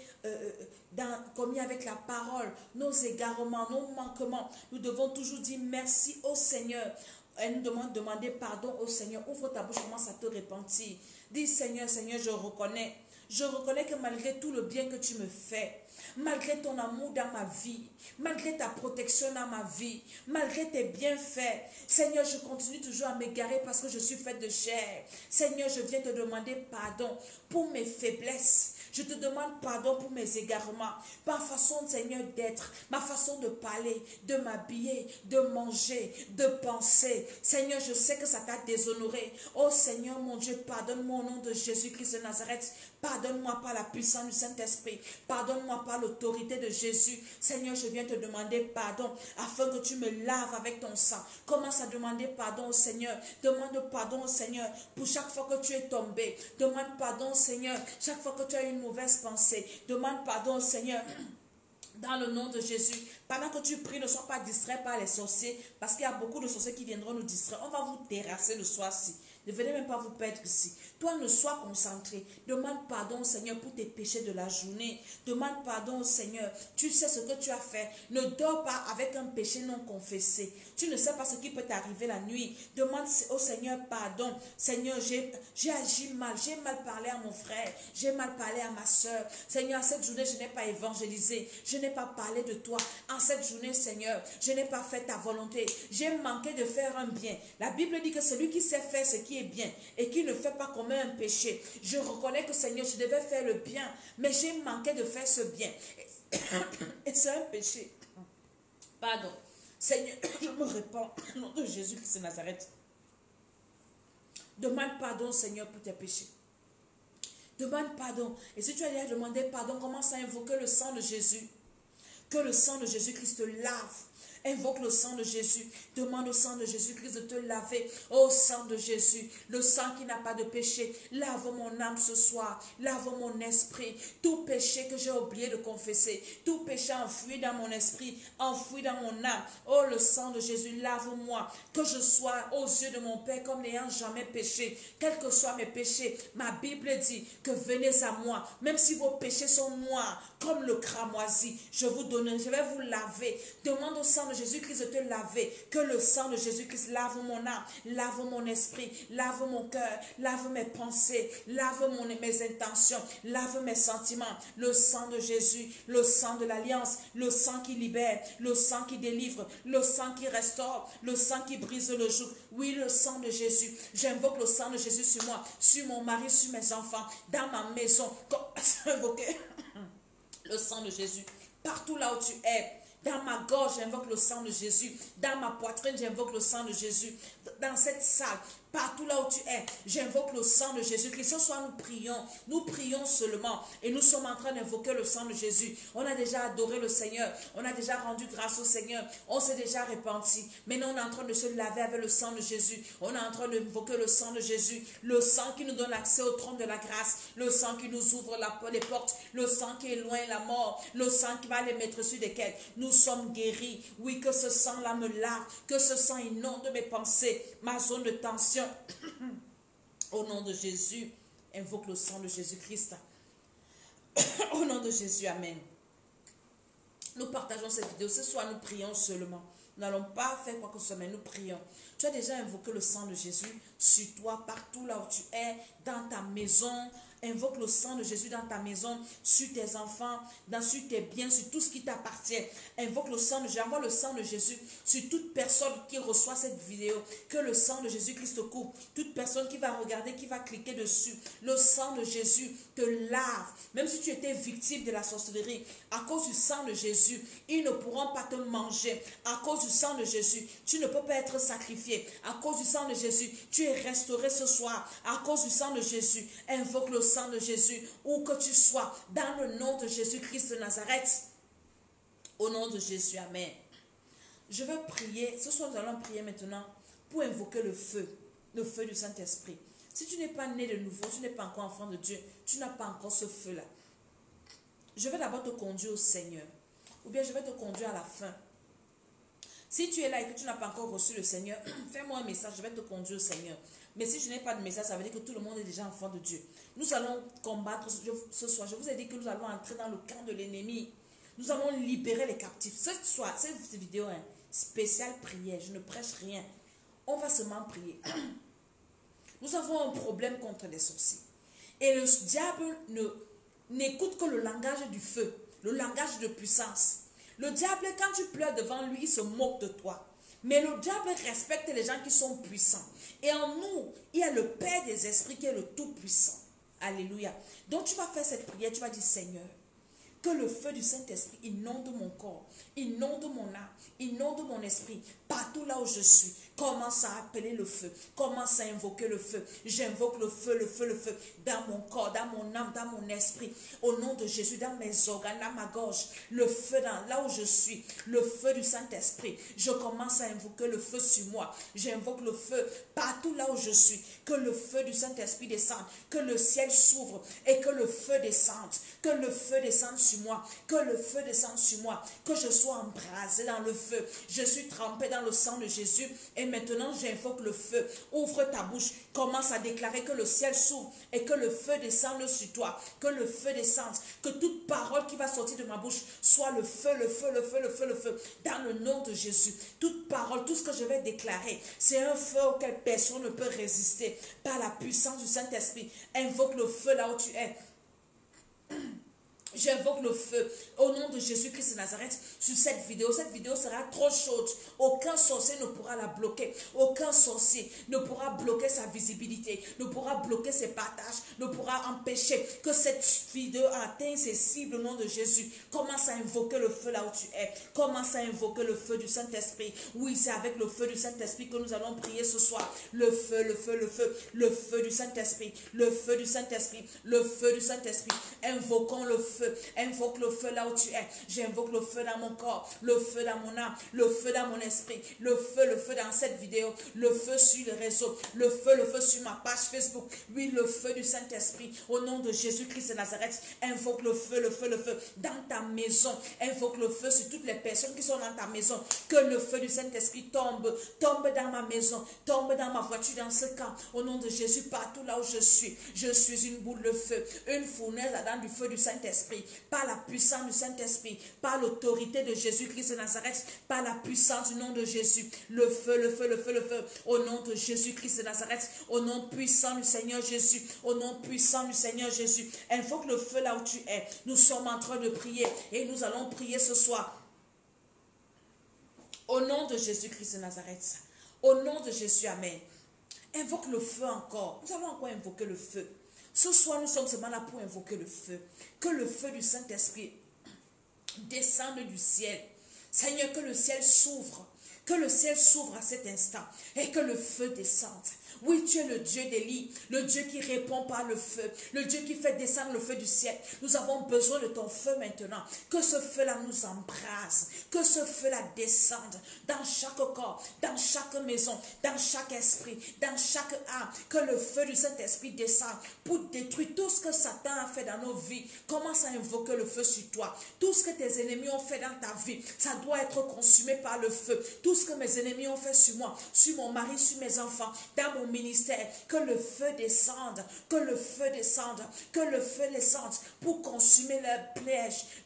commis avec la parole, nos égarements, nos manquements. Nous devons toujours dire merci au Seigneur. Elle nous demande de demander pardon au Seigneur. Ouvre ta bouche, commence à te repentir. Dis Seigneur, Seigneur, je reconnais. Je reconnais que malgré tout le bien que tu me fais, malgré ton amour dans ma vie, malgré ta protection dans ma vie, malgré tes bienfaits, Seigneur, je continue toujours à m'égarer parce que je suis faite de chair. Seigneur, je viens te demander pardon pour mes faiblesses. Je te demande pardon pour mes égarements, ma façon, Seigneur, d'être, ma façon de parler, de m'habiller, de manger, de penser. Seigneur, je sais que ça t'a déshonoré. Oh Seigneur, mon Dieu, pardonne-moi au nom de Jésus-Christ de Nazareth. Pardonne-moi par la puissance du Saint-Esprit. Pardonne-moi par l'autorité de Jésus. Seigneur, je viens te demander pardon afin que tu me laves avec ton sang. Commence à demander pardon au Seigneur. Demande pardon au Seigneur pour chaque fois que tu es tombé. Demande pardon au Seigneur chaque fois que tu as une mauvaise pensée. Demande pardon au Seigneur dans le nom de Jésus. Pendant que tu pries, ne sois pas distrait par les sorciers, parce qu'il y a beaucoup de sorciers qui viendront nous distraire. On va vous terrasser le soir-ci. Ne venez même pas vous perdre ici. Toi, ne sois concentré. Demande pardon au Seigneur pour tes péchés de la journée. Demande pardon au Seigneur. Tu sais ce que tu as fait. Ne dors pas avec un péché non confessé. Tu ne sais pas ce qui peut t'arriver la nuit. Demande au Seigneur pardon. Seigneur, j'ai agi mal. J'ai mal parlé à mon frère. J'ai mal parlé à ma soeur. Seigneur, cette journée, je n'ai pas évangélisé. Je n'ai pas parlé de toi. En cette journée, Seigneur, je n'ai pas fait ta volonté. J'ai manqué de faire un bien. La Bible dit que celui qui sait faire ce qui est bien et qui ne fait pas commet un péché. Je reconnais que, Seigneur, je devais faire le bien, mais j'ai manqué de faire ce bien. Et c'est un péché. Pardon. Seigneur, je me répands au nom de Jésus-Christ de Nazareth. Demande pardon, Seigneur, pour tes péchés. Demande pardon. Et si tu as déjà demandé pardon, commence à invoquer le sang de Jésus. Que le sang de Jésus-Christ te lave. Invoque le sang de Jésus. Demande au sang de Jésus-Christ de te laver. Oh sang de Jésus, le sang qui n'a pas de péché. Lave mon âme ce soir. Lave mon esprit. Tout péché que j'ai oublié de confesser. Tout péché enfoui dans mon esprit. Enfoui dans mon âme. Oh le sang de Jésus, lave-moi. Que je sois aux yeux de mon Père comme n'ayant jamais péché. Quels que soient mes péchés. Ma Bible dit que venez à moi. Même si vos péchés sont noirs comme le cramoisi. Je vous donnerai. Je vais vous laver. Demande au sang de Jésus-Christ de te laver, que le sang de Jésus-Christ lave mon âme, lave mon esprit, lave mon cœur, lave mes pensées, lave mes intentions, lave mes sentiments. Le sang de Jésus, le sang de l'alliance, le sang qui libère, le sang qui délivre, le sang qui restaure, le sang qui brise le joug. Oui, le sang de Jésus. J'invoque le sang de Jésus sur moi, sur mon mari, sur mes enfants, dans ma maison. Invoquer le sang de Jésus partout là où tu es. Dans ma gorge, j'invoque le sang de Jésus. Dans ma poitrine, j'invoque le sang de Jésus. Dans cette salle, partout là où tu es, j'invoque le sang de Jésus. Que ce soit nous prions seulement. Et nous sommes en train d'invoquer le sang de Jésus. On a déjà adoré le Seigneur. On a déjà rendu grâce au Seigneur. On s'est déjà repenti. Maintenant, on est en train de se laver avec le sang de Jésus. On est en train d'invoquer le sang de Jésus. Le sang qui nous donne accès au trône de la grâce. Le sang qui nous ouvre les portes. Le sang qui éloigne la mort. Le sang qui va les mettre sur lesquels nous sommes guéris. Oui, que ce sang-là me lave. Que ce sang inonde mes pensées. Ma zone de tension. Au nom de Jésus, invoque le sang de Jésus-Christ. Au nom de Jésus, amen. Nous partageons cette vidéo. Ce soir, nous prions seulement. Nous n'allons pas faire quoi que ce soit, mais nous prions. Tu as déjà invoqué le sang de Jésus sur toi, partout là où tu es, dans ta maison. Invoque le sang de Jésus dans ta maison, sur tes enfants, sur tes biens, sur tout ce qui t'appartient. Invoque le sang de Jésus. Envoie le sang de Jésus sur toute personne qui reçoit cette vidéo. Que le sang de Jésus-Christ te couvre. Toute personne qui va regarder, qui va cliquer dessus. Le sang de Jésus te lave. Même si tu étais victime de la sorcellerie, à cause du sang de Jésus, ils ne pourront pas te manger. À cause du sang de Jésus, tu ne peux pas être sacrifié. À cause du sang de Jésus, tu es restauré ce soir. À cause du sang de Jésus, invoque le sang de Jésus, où que tu sois, dans le nom de Jésus-Christ de Nazareth. Au nom de Jésus, amen. Je veux prier, ce soir nous allons prier maintenant pour invoquer le feu du Saint-Esprit. Si tu n'es pas né de nouveau, tu n'es pas encore enfant de Dieu, tu n'as pas encore ce feu-là. Je vais d'abord te conduire au Seigneur, ou bien je vais te conduire à la fin. Si tu es là et que tu n'as pas encore reçu le Seigneur, fais-moi un message, je vais te conduire au Seigneur. Mais si je n'ai pas de message, ça veut dire que tout le monde est déjà enfant de Dieu. Nous allons combattre ce soir. Je vous ai dit que nous allons entrer dans le camp de l'ennemi. Nous allons libérer les captifs. Ce soir, cette vidéo est spéciale prière. Je ne prêche rien. On va seulement prier. Nous avons un problème contre les sorciers. Et le diable n'écoute que le langage du feu, le langage de puissance. Le diable, quand tu pleures devant lui, il se moque de toi. Mais le diable respecte les gens qui sont puissants. Et en nous, il y a le Père des esprits qui est le Tout-Puissant. Alléluia. Donc tu vas faire cette prière, tu vas dire Seigneur, que le feu du Saint-Esprit inonde mon corps, inonde mon âme, inonde mon esprit, partout là où je suis. Commence à appeler le feu. Commence à invoquer le feu. J'invoque le feu, le feu, le feu dans mon corps, dans mon âme, dans mon esprit. Au nom de Jésus, dans mes organes, dans ma gorge. Le feu là où je suis. Le feu du Saint-Esprit. Je commence à invoquer le feu sur moi. J'invoque le feu partout là où je suis. Que le feu du Saint-Esprit descende. Que le ciel s'ouvre et que le feu descende. Que le feu descende sur moi. Que le feu descende sur moi. Que je sois embrasé dans le feu. Je suis trempé dans le sang de Jésus. Et maintenant, j'invoque le feu. Ouvre ta bouche. Commence à déclarer que le ciel s'ouvre et que le feu descende sur toi. Que le feu descende. Que toute parole qui va sortir de ma bouche soit le feu, le feu, le feu, le feu, le feu. Dans le nom de Jésus. Toute parole, tout ce que je vais déclarer, c'est un feu auquel personne ne peut résister. Par la puissance du Saint-Esprit. Invoque le feu là où tu es. J'invoque le feu au nom de Jésus-Christ de Nazareth sur cette vidéo. Cette vidéo sera trop chaude. Aucun sorcier ne pourra la bloquer. Aucun sorcier ne pourra bloquer sa visibilité, ne pourra bloquer ses partages, ne pourra empêcher que cette vidéo atteigne ses cibles au nom de Jésus. Commence à invoquer le feu là où tu es. Commence à invoquer le feu du Saint-Esprit. Oui, c'est avec le feu du Saint-Esprit que nous allons prier ce soir. Le feu, le feu, le feu, le feu du Saint-Esprit, le feu du Saint-Esprit, le feu du Saint-Esprit. Invoquons le feu. Invoque le feu là où tu es. J'invoque le feu dans mon corps, le feu dans mon âme, le feu dans mon esprit, le feu dans cette vidéo, le feu sur le réseau, le feu sur ma page Facebook. Oui, le feu du Saint-Esprit, au nom de Jésus-Christ de Nazareth. Invoque le feu, le feu, le feu dans ta maison. Invoque le feu sur toutes les personnes qui sont dans ta maison. Que le feu du Saint-Esprit tombe dans ma maison, tombe dans ma voiture, dans ce camp. Au nom de Jésus, partout là où je suis une boule de feu, une fournaise là-dedans du feu du Saint-Esprit. Par la puissance du Saint-Esprit, par l'autorité de Jésus-Christ de Nazareth, par la puissance du nom de Jésus, le feu, le feu, le feu, le feu, au nom de Jésus-Christ de Nazareth, au nom puissant du Seigneur Jésus, au nom puissant du Seigneur Jésus. Invoque le feu là où tu es. Nous sommes en train de prier et nous allons prier ce soir. Au nom de Jésus-Christ de Nazareth, au nom de Jésus, amen. Invoque le feu encore. Nous allons encore invoquer le feu. Ce soir, nous sommes seulement là pour invoquer le feu. Que le feu du Saint-Esprit descende du ciel. Seigneur, que le ciel s'ouvre. Que le ciel s'ouvre à cet instant et que le feu descende. Oui, tu es le Dieu d'Élie, le Dieu qui répond par le feu, le Dieu qui fait descendre le feu du ciel. Nous avons besoin de ton feu maintenant. Que ce feu-là nous embrase, que ce feu-là descende dans chaque corps, dans chaque maison, dans chaque esprit, dans chaque âme. Que le feu du Saint-Esprit descende pour détruire tout ce que Satan a fait dans nos vies. Commence à invoquer le feu sur toi. Tout ce que tes ennemis ont fait dans ta vie, ça doit être consumé par le feu. Tout ce que mes ennemis ont fait sur moi, sur mon mari, sur mes enfants, dans mon ministère, que le feu descende, que le feu descende, que le feu descende pour consumer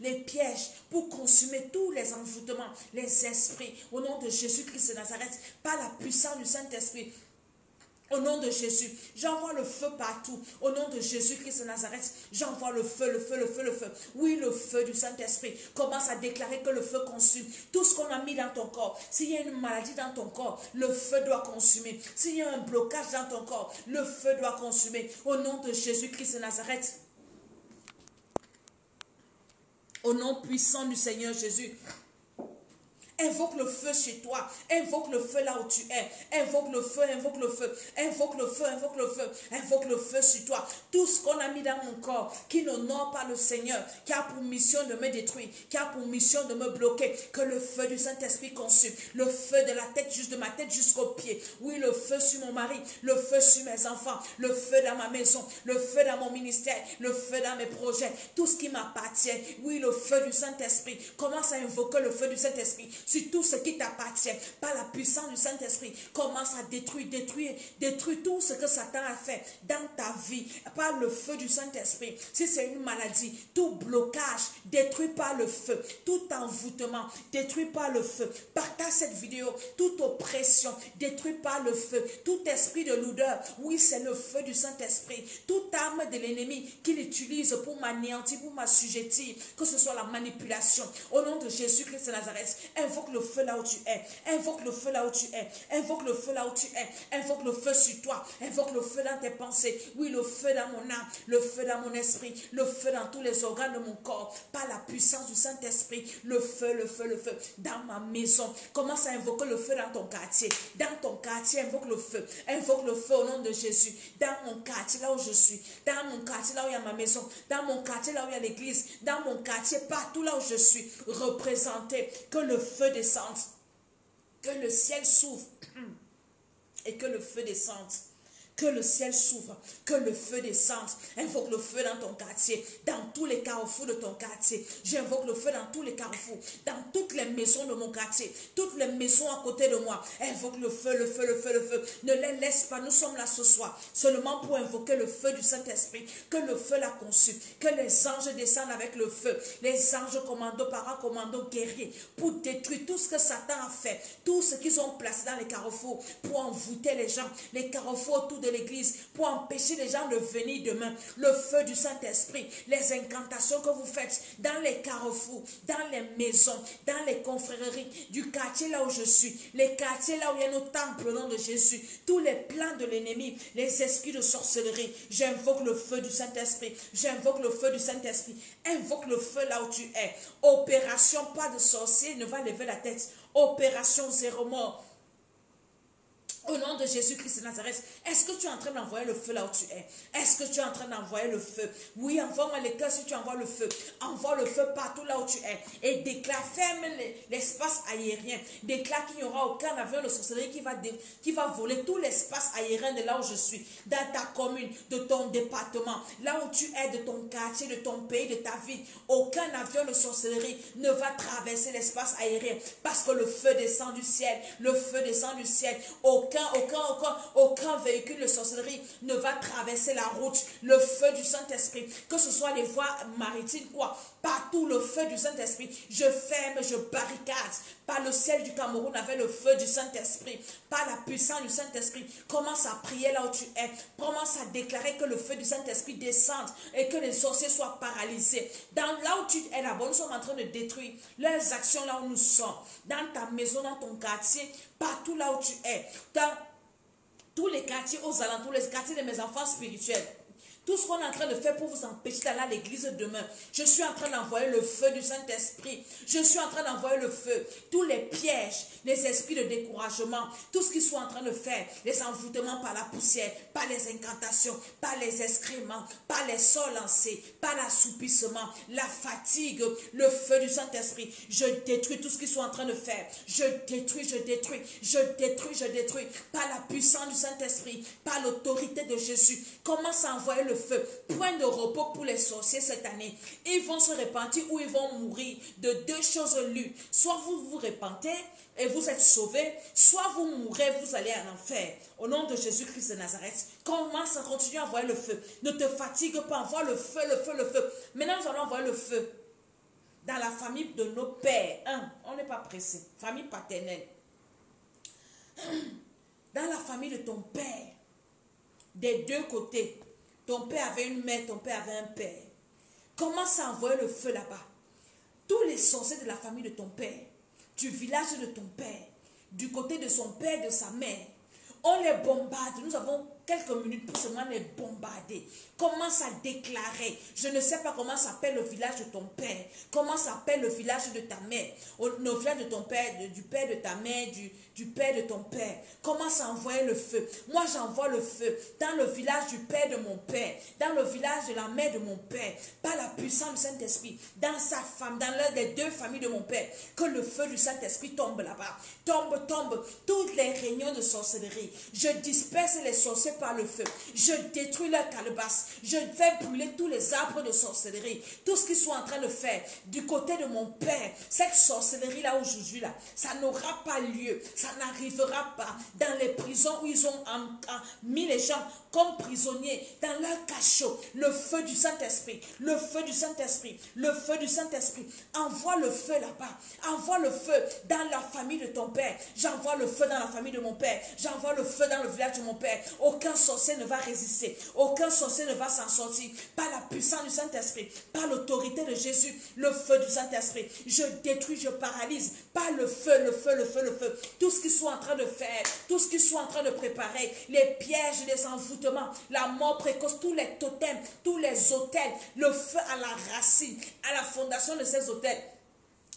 les pièges, pour consumer tous les envoûtements, les esprits, au nom de Jésus-Christ de Nazareth, par la puissance du Saint-Esprit. Au nom de Jésus, j'envoie le feu partout. Au nom de Jésus-Christ de Nazareth, j'envoie le feu, le feu, le feu, le feu. Oui, le feu du Saint-Esprit. Commence à déclarer que le feu consume tout ce qu'on a mis dans ton corps. S'il y a une maladie dans ton corps, le feu doit consumer. S'il y a un blocage dans ton corps, le feu doit consumer. Au nom de Jésus-Christ de Nazareth. Au nom puissant du Seigneur Jésus. Invoque le feu chez toi. Invoque le feu là où tu es. Invoque le feu, invoque le feu. Invoque le feu, invoque le feu. Invoque le feu sur toi. Tout ce qu'on a mis dans mon corps, qui n'honore pas le Seigneur, qui a pour mission de me détruire, qui a pour mission de me bloquer, que le feu du Saint-Esprit consume. Le feu de la tête, juste de ma tête jusqu'aux pieds. Oui, le feu sur mon mari, le feu sur mes enfants, le feu dans ma maison, le feu dans mon ministère, le feu dans mes projets, tout ce qui m'appartient. Oui, le feu du Saint-Esprit. Commence à invoquer le feu du Saint-Esprit sur tout ce qui t'appartient. Par la puissance du Saint-Esprit, commence à détruire tout ce que Satan a fait dans ta vie. Par le feu du Saint-Esprit. Si c'est une maladie, tout blocage, détruit par le feu. Tout envoûtement, détruit par le feu. Partage cette vidéo. Toute oppression, détruit par le feu. Tout esprit de lourdeur, oui, c'est le feu du Saint-Esprit. Toute arme de l'ennemi qu'il utilise pour m'anéantir, pour m'assujettir, que ce soit la manipulation. Au nom de Jésus-Christ de Nazareth, Invoque le feu là où tu es. Invoque le feu là où tu es. Invoque le feu là où tu es. Invoque le feu sur toi. Invoque le feu dans tes pensées. Oui, le feu dans mon âme. Le feu dans mon esprit. Le feu dans tous les organes de mon corps. Par la puissance du Saint-Esprit. Le feu, le feu, le feu. Dans ma maison. Commence à invoquer le feu dans ton quartier. Dans ton quartier, invoque le feu. Invoque le feu au nom de Jésus. Dans mon quartier, là où je suis. Dans mon quartier, là où il y a ma maison. Dans mon quartier, là où il y a l'église. Dans mon quartier, partout là où je suis représenté. Que le feu descende. Que le ciel s'ouvre. Et que le feu descende. Que le ciel s'ouvre, que le feu descende. Invoque le feu dans ton quartier, dans tous les carrefours de ton quartier. J'invoque le feu dans tous les carrefours, dans toutes les maisons de mon quartier, toutes les maisons à côté de moi. Invoque le feu, le feu, le feu, le feu. Ne les laisse pas, nous sommes là ce soir, seulement pour invoquer le feu du Saint-Esprit. Que le feu l'a conçu, que les anges descendent avec le feu. Les anges commando, paracommando, guerriers, pour détruire tout ce que Satan a fait, tout ce qu'ils ont placé dans les carrefours, pour envoûter les gens, les carrefours autour de l'église, pour empêcher les gens de venir demain. Le feu du Saint-Esprit, les incantations que vous faites dans les carrefours, dans les maisons, dans les confréries du quartier là où je suis, les quartiers là où il y a nos temples au nom de Jésus, tous les plans de l'ennemi, les esprits de sorcellerie, j'invoque le feu du Saint-Esprit, j'invoque le feu du Saint-Esprit, invoque le feu là où tu es. Opération pas de sorcier ne va lever la tête, opération zéro mort. Au nom de Jésus-Christ de Nazareth, est-ce que tu es en train d'envoyer le feu là où tu es? Est-ce que tu es en train d'envoyer le feu? Oui, envoie-moi les cœurs si tu envoies le feu. Envoie le feu partout là où tu es. Et déclare, ferme l'espace aérien. Déclare qu'il n'y aura aucun avion de sorcellerie qui va voler tout l'espace aérien de là où je suis. Dans ta commune, de ton département, là où tu es, de ton quartier, de ton pays, de ta ville. Aucun avion de sorcellerie ne va traverser l'espace aérien. Parce que le feu descend du ciel. Le feu descend du ciel. Aucun véhicule de sorcellerie ne va traverser la route. Le feu du Saint-Esprit, que ce soit les voies maritimes, quoi, partout le feu du Saint-Esprit, je ferme, je barricade. Par le ciel du Cameroun avec le feu du Saint-Esprit, par la puissance du Saint-Esprit, commence à prier là où tu es. Commence à déclarer que le feu du Saint-Esprit descende et que les sorciers soient paralysés. Là où tu es là-bas, nous sommes en train de détruire leurs actions là où nous sommes. Dans ta maison, dans ton quartier, partout là où tu es, dans tous les quartiers aux alentours, les quartiers de mes enfants spirituels. Tout ce qu'on est en train de faire pour vous empêcher d'aller à l'église demain. Je suis en train d'envoyer le feu du Saint-Esprit. Je suis en train d'envoyer le feu. Tous les pièges, les esprits de découragement, tout ce qu'ils sont en train de faire, les envoûtements par la poussière, par les incantations, par les excréments, par les sorts lancés, par l'assoupissement, la fatigue, le feu du Saint-Esprit. Je détruis tout ce qu'ils sont en train de faire. Je détruis, je détruis, je détruis, je détruis. Par la puissance du Saint-Esprit, par l'autorité de Jésus. Commence à envoyer le feu. Point de repos pour les sorciers cette année. Ils vont se repentir ou ils vont mourir de deux choses l'une. Soit vous vous repentez et vous êtes sauvés, soit vous mourrez, vous allez en enfer. Au nom de Jésus-Christ de Nazareth, commence à continuer à envoyer le feu. Ne te fatigue pas, envoie le feu, le feu, le feu. Maintenant, nous allons envoyer le feu dans la famille de nos pères. On n'est pas pressé. Famille paternelle. Dans la famille de ton père, des deux côtés. Ton père avait une mère, ton père avait un père. Commence à envoyer le feu là-bas. Tous les sorciers de la famille de ton père, du village de ton père, du côté de son père, de sa mère, on les bombarde. Nous avons quelques minutes pour seulement les bombarder. Commence à déclarer. Je ne sais pas comment s'appelle le village de ton père. Comment s'appelle le village de ta mère. Le village de ton père, du père de ta mère, du père de ton père. Commence à envoyer le feu. Moi, j'envoie le feu dans le village du père de mon père, dans le village de la mère de mon père, par la puissance du Saint-Esprit, dans sa femme, dans l'un des deux familles de mon père. Que le feu du Saint-Esprit tombe là-bas. Tombe, tombe. Toutes les réunions de sorcellerie. Je disperse les sorciers par le feu. Je détruis leur calebasse. Je fais brûler tous les arbres de sorcellerie. Tout ce qu'ils sont en train de faire du côté de mon père. Cette sorcellerie là aujourd'hui là, ça n'aura pas lieu. Ça n'arrivera pas. Dans les prison où ils ont mis les gens comme prisonniers dans leur cachot. Le feu du Saint-Esprit, le feu du Saint-Esprit, le feu du Saint-Esprit. Envoie le feu là-bas. Envoie le feu dans la famille de ton père. J'envoie le feu dans la famille de mon père. J'envoie le feu dans le village de mon père. Aucun sorcier ne va résister. Aucun sorcier ne va s'en sortir. Par la puissance du Saint-Esprit, par l'autorité de Jésus, le feu du Saint-Esprit. Je détruis, je paralyse par le feu, le feu, le feu, le feu. Tout ce qu'ils sont en train de faire, tout ce qu'ils sont en train de préparer, les pièges, les envoûtements, la mort précoce, tous les totems, tous les autels, le feu à la racine, à la fondation de ces autels.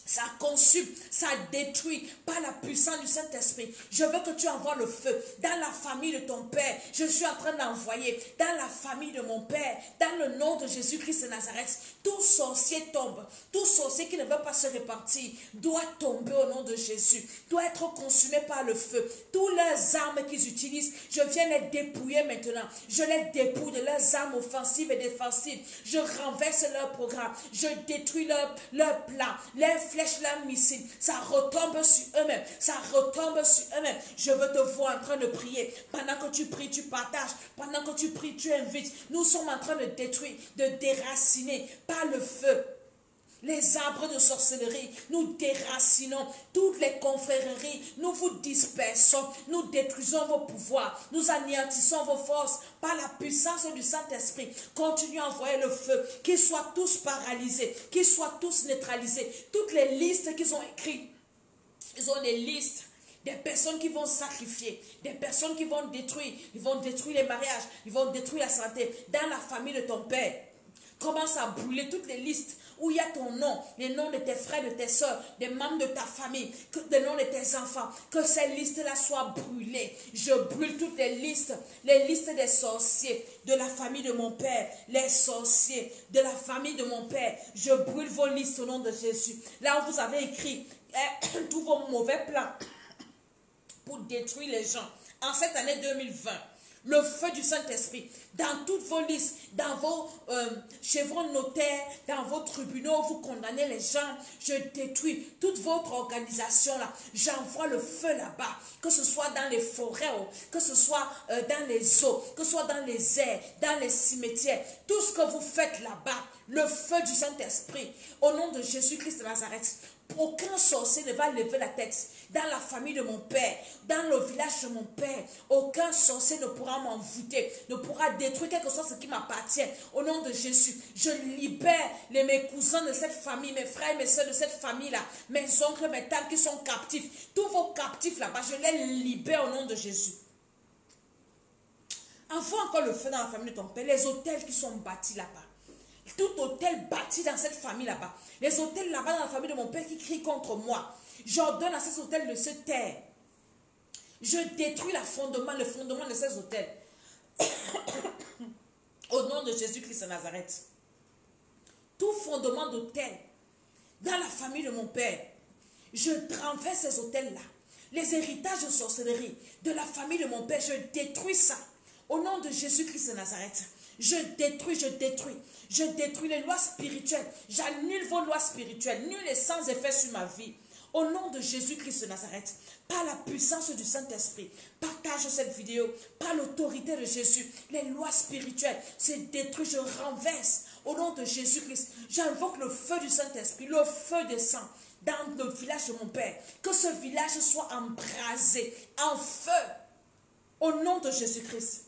Ça consume, ça détruit par la puissance du Saint-Esprit. Je veux que tu envoies le feu dans la famille de ton Père. Je suis en train d'envoyer dans la famille de mon Père, dans le nom de Jésus-Christ de Nazareth. Tout sorcier tombe, tout sorcier qui ne veut pas se répartir doit tomber au nom de Jésus, doit être consumé par le feu. Toutes leurs armes qu'ils utilisent, je viens les dépouiller maintenant. Je les dépouille de leurs armes offensives et défensives. Je renverse leur programme, je détruis leur plan, leurs flèches, leurs missiles. Ça retombe sur eux-mêmes, ça retombe sur eux-mêmes. Je veux te voir en train de prier. Pendant que tu pries, tu partages. Pendant que tu pries, tu invites. Nous sommes en train de détruire, de déraciner par le feu les arbres de sorcellerie. Nous déracinons toutes les confréries. Nous vous dispersons. Nous détruisons vos pouvoirs. Nous anéantissons vos forces par la puissance du Saint-Esprit. Continuez à envoyer le feu. Qu'ils soient tous paralysés. Qu'ils soient tous neutralisés. Toutes les listes qu'ils ont écrites. Ils ont des listes. Des personnes qui vont sacrifier, des personnes qui vont détruire, ils vont détruire les mariages, ils vont détruire la santé. Dans la famille de ton père, commence à brûler toutes les listes où il y a ton nom, les noms de tes frères, de tes soeurs, des membres de ta famille, les noms de tes enfants. Que ces listes-là soient brûlées. Je brûle toutes les listes des sorciers de la famille de mon père, les sorciers de la famille de mon père. Je brûle vos listes au nom de Jésus. Là où vous avez écrit tous vos mauvais plans pour détruire les gens en cette année 2020. Le feu du Saint-Esprit dans toutes vos listes, dans vos chez vos notaires, dans vos tribunaux, vous condamnez les gens. Je détruis toute votre organisation là. J'envoie le feu là-bas, que ce soit dans les forêts, que ce soit dans les eaux, que ce soit dans les airs, dans les cimetières. Tout ce que vous faites là-bas, le feu du Saint-Esprit, au nom de Jésus-Christ de Nazareth. Aucun sorcier ne va lever la tête dans la famille de mon père, dans le village de mon père. Aucun sorcier ne pourra m'envoûter, ne pourra détruire quelque chose ce qui m'appartient. Au nom de Jésus, je libère mes cousins de cette famille, mes frères et mes soeurs de cette famille-là, mes oncles, mes tantes qui sont captifs. Tous vos captifs là-bas, je les libère au nom de Jésus. Envoie encore le feu dans la famille de ton père, les hôtels qui sont bâtis là-bas. Tout hôtel bâti dans cette famille là-bas. Les hôtels là-bas dans la famille de mon père qui crient contre moi. J'ordonne à ces hôtels de se taire. Je détruis le fondement de ces hôtels. Au nom de Jésus-Christ de Nazareth. Tout fondement d'hôtel dans la famille de mon père. Je renverse ces hôtels-là. Les héritages de sorcellerie de la famille de mon père, je détruis ça. Au nom de Jésus-Christ de Nazareth. Je détruis les lois spirituelles. J'annule vos lois spirituelles. Nul est sans effet sur ma vie. Au nom de Jésus-Christ de Nazareth, par la puissance du Saint-Esprit, partage cette vidéo, par l'autorité de Jésus, les lois spirituelles, c'est détruit, je renverse. Au nom de Jésus-Christ, j'invoque le feu du Saint-Esprit, le feu descend dans le village de mon Père. Que ce village soit embrasé en feu. Au nom de Jésus-Christ.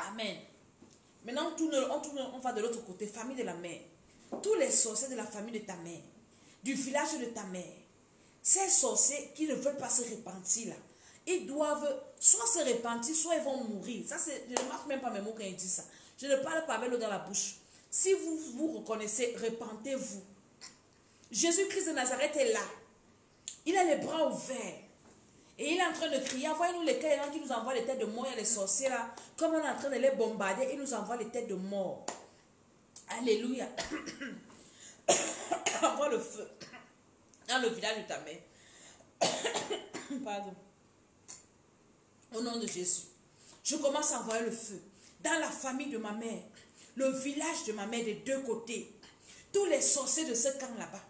Amen. Maintenant, on va de l'autre côté, famille de la mère. Tous les sorciers de la famille de ta mère, du village de ta mère, ces sorciers qui ne veulent pas se repentir là, ils doivent soit se repentir, soit ils vont mourir. Ça, je ne marque même pas mes mots quand ils disent ça. Je ne parle pas avec l'eau dans la bouche. Si vous vous reconnaissez, repentez-vous. Jésus-Christ de Nazareth est là. Il a les bras ouverts. Et il est en train de crier, envoyez-nous les gens qui nous envoient les têtes de mort. Il y a les sorciers là. Comme on est en train de les bombarder, il nous envoie les têtes de mort. Alléluia. Envoie le feu dans le village de ta mère. Pardon. Au nom de Jésus. Je commence à envoyer le feu dans la famille de ma mère. Le village de ma mère des deux côtés. Tous les sorciers de ce camp là-bas.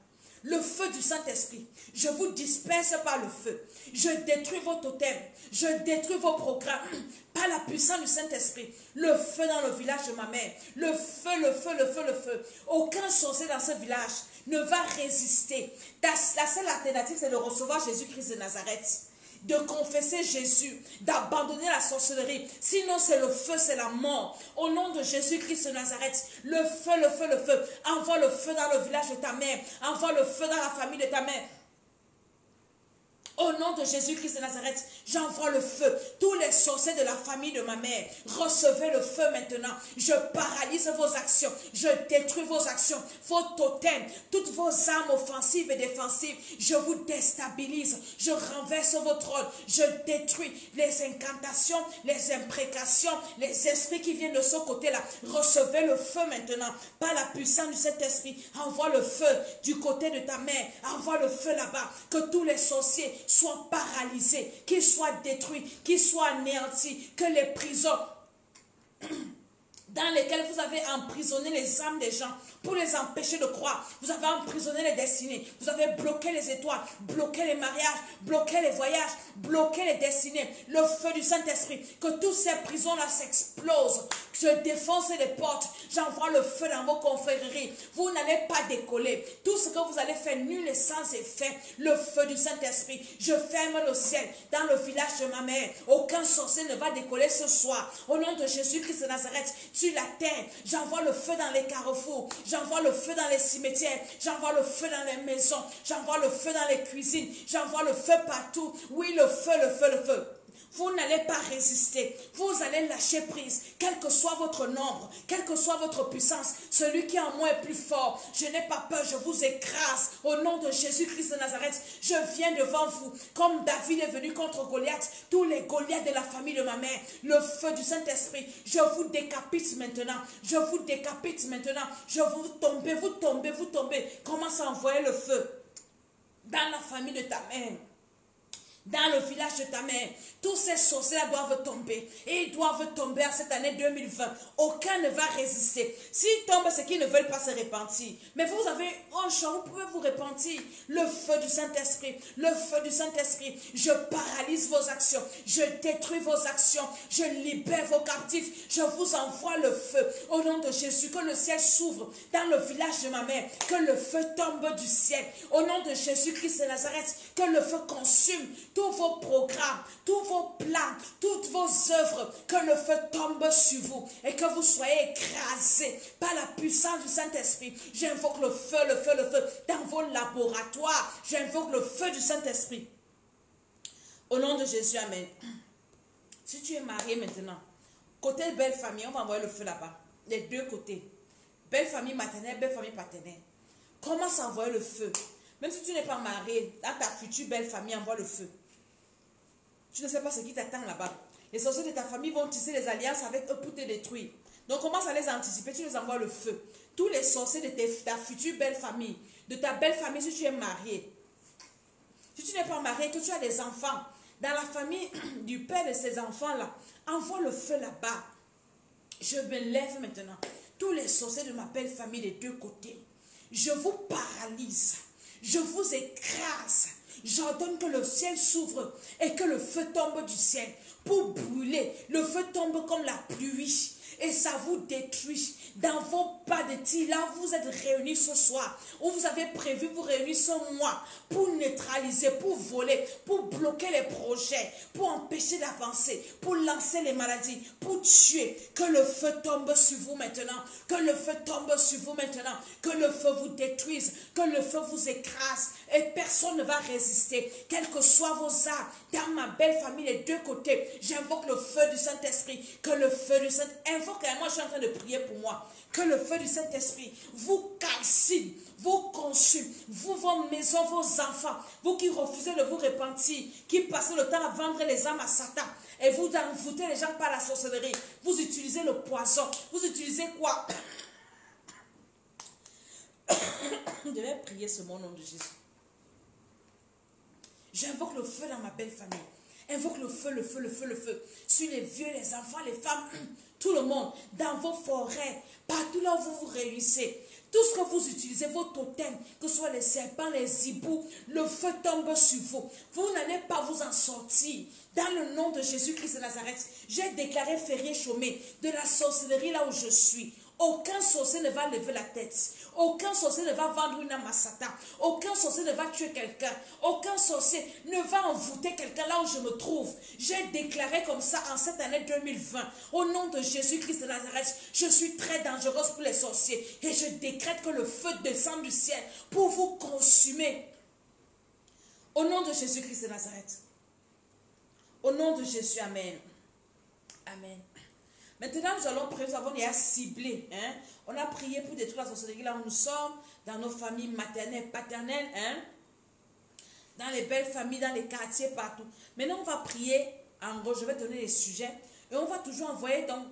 Le feu du Saint-Esprit, je vous disperse par le feu. Je détruis vos totems. Je détruis vos programmes par la puissance du Saint-Esprit. Le feu dans le village de ma mère. Le feu, le feu, le feu, le feu. Aucun sorcier dans ce village ne va résister. La seule alternative, c'est de recevoir Jésus-Christ de Nazareth. De confesser Jésus, d'abandonner la sorcellerie. Sinon, c'est le feu, c'est la mort. Au nom de Jésus-Christ de Nazareth, le feu, le feu, le feu. Envoie le feu dans le village de ta mère. Envoie le feu dans la famille de ta mère. Au nom de Jésus-Christ de Nazareth, j'envoie le feu. Tous les sorciers de la famille de ma mère, recevez le feu maintenant. Je paralyse vos actions. Je détruis vos actions, vos totems, toutes vos armes offensives et défensives. Je vous déstabilise. Je renverse vos trônes. Je détruis les incantations, les imprécations, les esprits qui viennent de ce côté-là. Recevez le feu maintenant. Par la puissance du Saint-Esprit, envoie le feu du côté de ta mère. Envoie le feu là-bas. Que tous les sorciers soient paralysés, qu'ils soient détruits, qu'ils soient anéantis, que les prisons dans lesquelles vous avez emprisonné les âmes des gens pour les empêcher de croire. Vous avez emprisonné les destinées. Vous avez bloqué les étoiles, bloqué les mariages, bloqué les voyages, bloqué les destinées. Le feu du Saint-Esprit, que toutes ces prisons-là s'explosent. Je défonce les portes. J'envoie le feu dans vos confréries. Vous n'allez pas décoller. Tout ce que vous allez faire, nul et sans effet. Le feu du Saint-Esprit. Je ferme le ciel dans le village de ma mère. Aucun sorcier ne va décoller ce soir. Au nom de Jésus-Christ de Nazareth, sur la terre, j'envoie le feu dans les carrefours. J'envoie le feu dans les cimetières. J'envoie le feu dans les maisons. J'envoie le feu dans les cuisines. J'envoie le feu partout. Oui, le feu, le feu, le feu. Vous n'allez pas résister. Vous allez lâcher prise. Quel que soit votre nombre, quelle que soit votre puissance, celui qui en moi est plus fort. Je n'ai pas peur, je vous écrase. Au nom de Jésus-Christ de Nazareth, je viens devant vous. Comme David est venu contre Goliath, tous les Goliaths de la famille de ma mère, le feu du Saint-Esprit, je vous décapite maintenant. Je vous décapite maintenant. Je vous tombez, vous tombez, vous tombez. Commence à envoyer le feu dans la famille de ta mère. Dans le village de ta mère, tous ces sorciers doivent tomber. Et ils doivent tomber en cette année 2020. Aucun ne va résister. S'ils tombent, c'est qu'ils ne veulent pas se repentir. Mais vous avez un champ, vous pouvez vous repentir. Le feu du Saint-Esprit, le feu du Saint-Esprit. Je paralyse vos actions. Je détruis vos actions. Je libère vos captifs. Je vous envoie le feu. Au nom de Jésus, que le ciel s'ouvre dans le village de ma mère. Que le feu tombe du ciel. Au nom de Jésus-Christ de Nazareth, que le feu consume tous vos programmes, tous vos plans, toutes vos œuvres, que le feu tombe sur vous et que vous soyez écrasés par la puissance du Saint-Esprit. J'invoque le feu, le feu, le feu dans vos laboratoires. J'invoque le feu du Saint-Esprit. Au nom de Jésus, amen. Si tu es marié maintenant, côté belle famille, on va envoyer le feu là-bas. Les deux côtés. Belle famille maternelle, belle famille paternelle. Commence à envoyer le feu. Même si tu n'es pas marié, dans ta future belle famille, envoie le feu. Tu ne sais pas ce qui t'attend là-bas. Les sorciers de ta famille vont tisser des alliances avec eux pour te détruire. Donc commence à les anticiper, tu les envoies le feu. Tous les sorciers de ta future belle famille, de ta belle famille si tu es marié. Si tu n'es pas marié, que tu as des enfants, dans la famille du père de ces enfants-là, envoie le feu là-bas. Je me lève maintenant. Tous les sorciers de ma belle famille des deux côtés, je vous paralyse. Je vous écrase. J'ordonne que le ciel s'ouvre et que le feu tombe du ciel pour brûler. Le feu tombe comme la pluie et ça vous détruit. Dans vos pas de tir, là où vous êtes réunis ce soir, où vous avez prévu vous réunir ce mois pour neutraliser, pour voler, pour bloquer les projets, pour empêcher d'avancer, pour lancer les maladies, pour tuer. Que le feu tombe sur vous maintenant. Que le feu tombe sur vous maintenant. Que le feu vous détruise. Que le feu vous écrase. Et personne ne va résister. Quelles que soient vos armes, dans ma belle famille, les deux côtés, j'invoque le feu du Saint-Esprit. Que le feu du Saint-Esprit, invoque, moi je suis en train de prier pour moi. Que le feu du Saint-Esprit vous calcine, vous consume, vous, vos maisons, vos enfants, vous qui refusez de vous repentir, qui passez le temps à vendre les âmes à Satan, et vous envoûtez les gens par la sorcellerie, vous utilisez le poison, vous utilisez quoi? Je vais prier ce nom au nom de Jésus. J'invoque le feu dans ma belle famille. Invoque le feu, le feu, le feu, le feu. Sur les vieux, les enfants, les femmes, tout le monde. Dans vos forêts, partout là où vous vous réunissez. Tout ce que vous utilisez, vos totems, que ce soit les serpents, les hiboux, le feu tombe sur vous. Vous n'allez pas vous en sortir. Dans le nom de Jésus-Christ de Nazareth, j'ai déclaré férié chômé de la sorcellerie là où je suis. Aucun sorcier ne va lever la tête. Aucun sorcier ne va vendre une âme à Satan. Aucun sorcier ne va tuer quelqu'un. Aucun sorcier ne va envoûter quelqu'un là où je me trouve. J'ai déclaré comme ça en cette année 2020. Au nom de Jésus-Christ de Nazareth, je suis très dangereuse pour les sorciers. Et je décrète que le feu descend du ciel pour vous consumer. Au nom de Jésus-Christ de Nazareth. Au nom de Jésus, amen. Amen. Maintenant, nous allons prier, nous avons déjà ciblé. Hein? On a prié pour détruire la sorcellerie là où nous sommes, dans nos familles maternelles, paternelles, hein? Dans les belles familles, dans les quartiers, partout. Maintenant, on va prier, en gros, je vais donner les sujets, et on va toujours envoyer, donc,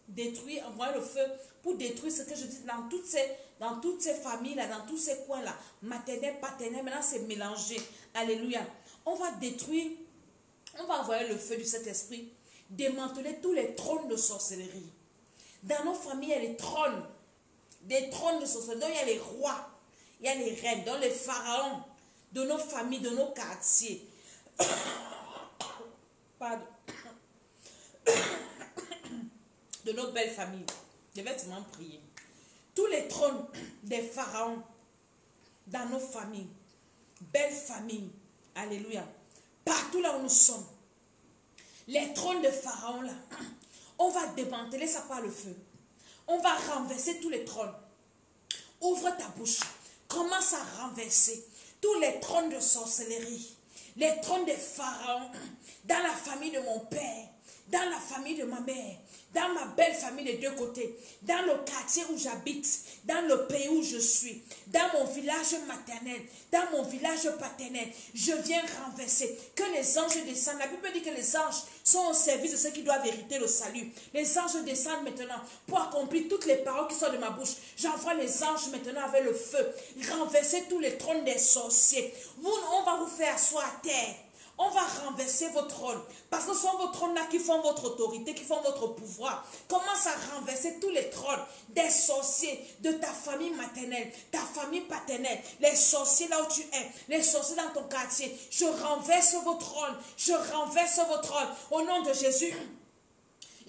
détruire, envoyer le feu pour détruire ce que je dis dans toutes ces familles-là, dans tous ces coins-là, maternelles, paternelles, maintenant c'est mélangé. Alléluia. On va détruire, on va envoyer le feu du Saint-Esprit, démanteler tous les trônes de sorcellerie. Dans nos familles, il y a les trônes, des trônes de sorcellerie. Donc, il y a les rois, il y a les reines, donc les pharaons de nos familles, de nos quartiers. Pardon. De nos belles familles. Je vais seulement prier. Tous les trônes des pharaons dans nos familles, belles familles, alléluia, partout là où nous sommes, les trônes de Pharaon là, on va démanteler ça par le feu. On va renverser tous les trônes. Ouvre ta bouche. Commence à renverser tous les trônes de sorcellerie. Les trônes de Pharaon dans la famille de mon père, dans la famille de ma mère, dans ma belle famille des deux côtés, dans le quartier où j'habite, dans le pays où je suis, dans mon village maternel, dans mon village paternel, je viens renverser. Que les anges descendent. La Bible dit que les anges sont au service de ceux qui doivent hériter le salut. Les anges descendent maintenant pour accomplir toutes les paroles qui sont de ma bouche. J'envoie les anges maintenant avec le feu. Renverser tous les trônes des sorciers. On va vous faire asseoir à terre. On va renverser vos trônes. Parce que ce sont vos trônes-là qui font votre autorité, qui font votre pouvoir. Commence à renverser tous les trônes des sorciers de ta famille maternelle, ta famille paternelle, les sorciers là où tu es, les sorciers dans ton quartier. Je renverse vos trônes. Je renverse vos trônes. Au nom de Jésus,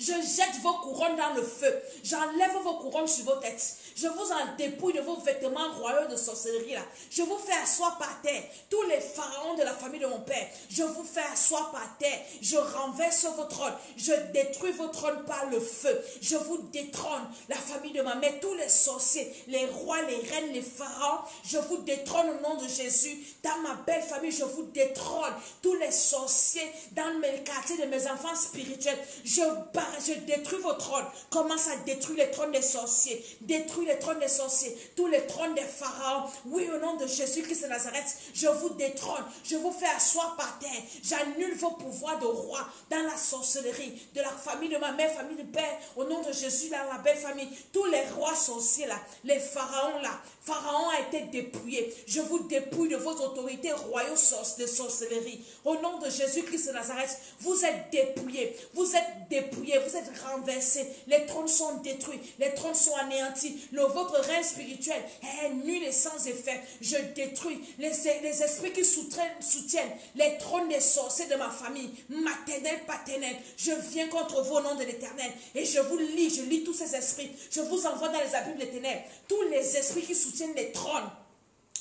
je jette vos couronnes dans le feu. J'enlève vos couronnes sur vos têtes. Je vous en dépouille de vos vêtements royaux de sorcellerie là. Je vous fais asseoir par terre. Tous les pharaons de la famille de mon père, je vous fais asseoir par terre. Je renverse vos trônes. Je détruis vos trônes par le feu. Je vous détrône. La famille de ma mère, tous les sorciers, les rois, les reines, les pharaons, je vous détrône au nom de Jésus. Dans ma belle famille, je vous détrône. Tous les sorciers dans mes quartiers de mes enfants spirituels, je détruis vos trônes. Commence à détruire les trônes des sorciers. Détruis les trônes des sorciers. Tous les trônes des pharaons. Oui, au nom de Jésus-Christ de Nazareth, je vous détrône. Je vous fais asseoir par terre. J'annule vos pouvoirs de roi dans la sorcellerie. De la famille de ma mère, famille de père. Au nom de Jésus, dans la belle famille. Tous les rois sorciers là. Les pharaons là. Pharaon a été dépouillé. Je vous dépouille de vos autorités royaux de sorcellerie. Au nom de Jésus-Christ de Nazareth, vous êtes dépouillés. Vous êtes dépouillés. Vous êtes renversés. Les trônes sont détruits. Les trônes sont anéantis. Votre règne spirituel est nul et sans effet. Je détruis les esprits qui soutiennent les trônes des sorciers de ma famille, maternelle, paternelle. Je viens contre vous au nom de l'Éternel. Et je vous lis, je lis tous ces esprits. Je vous envoie dans les abîmes des ténèbres. Tous les esprits qui soutiennent les trônes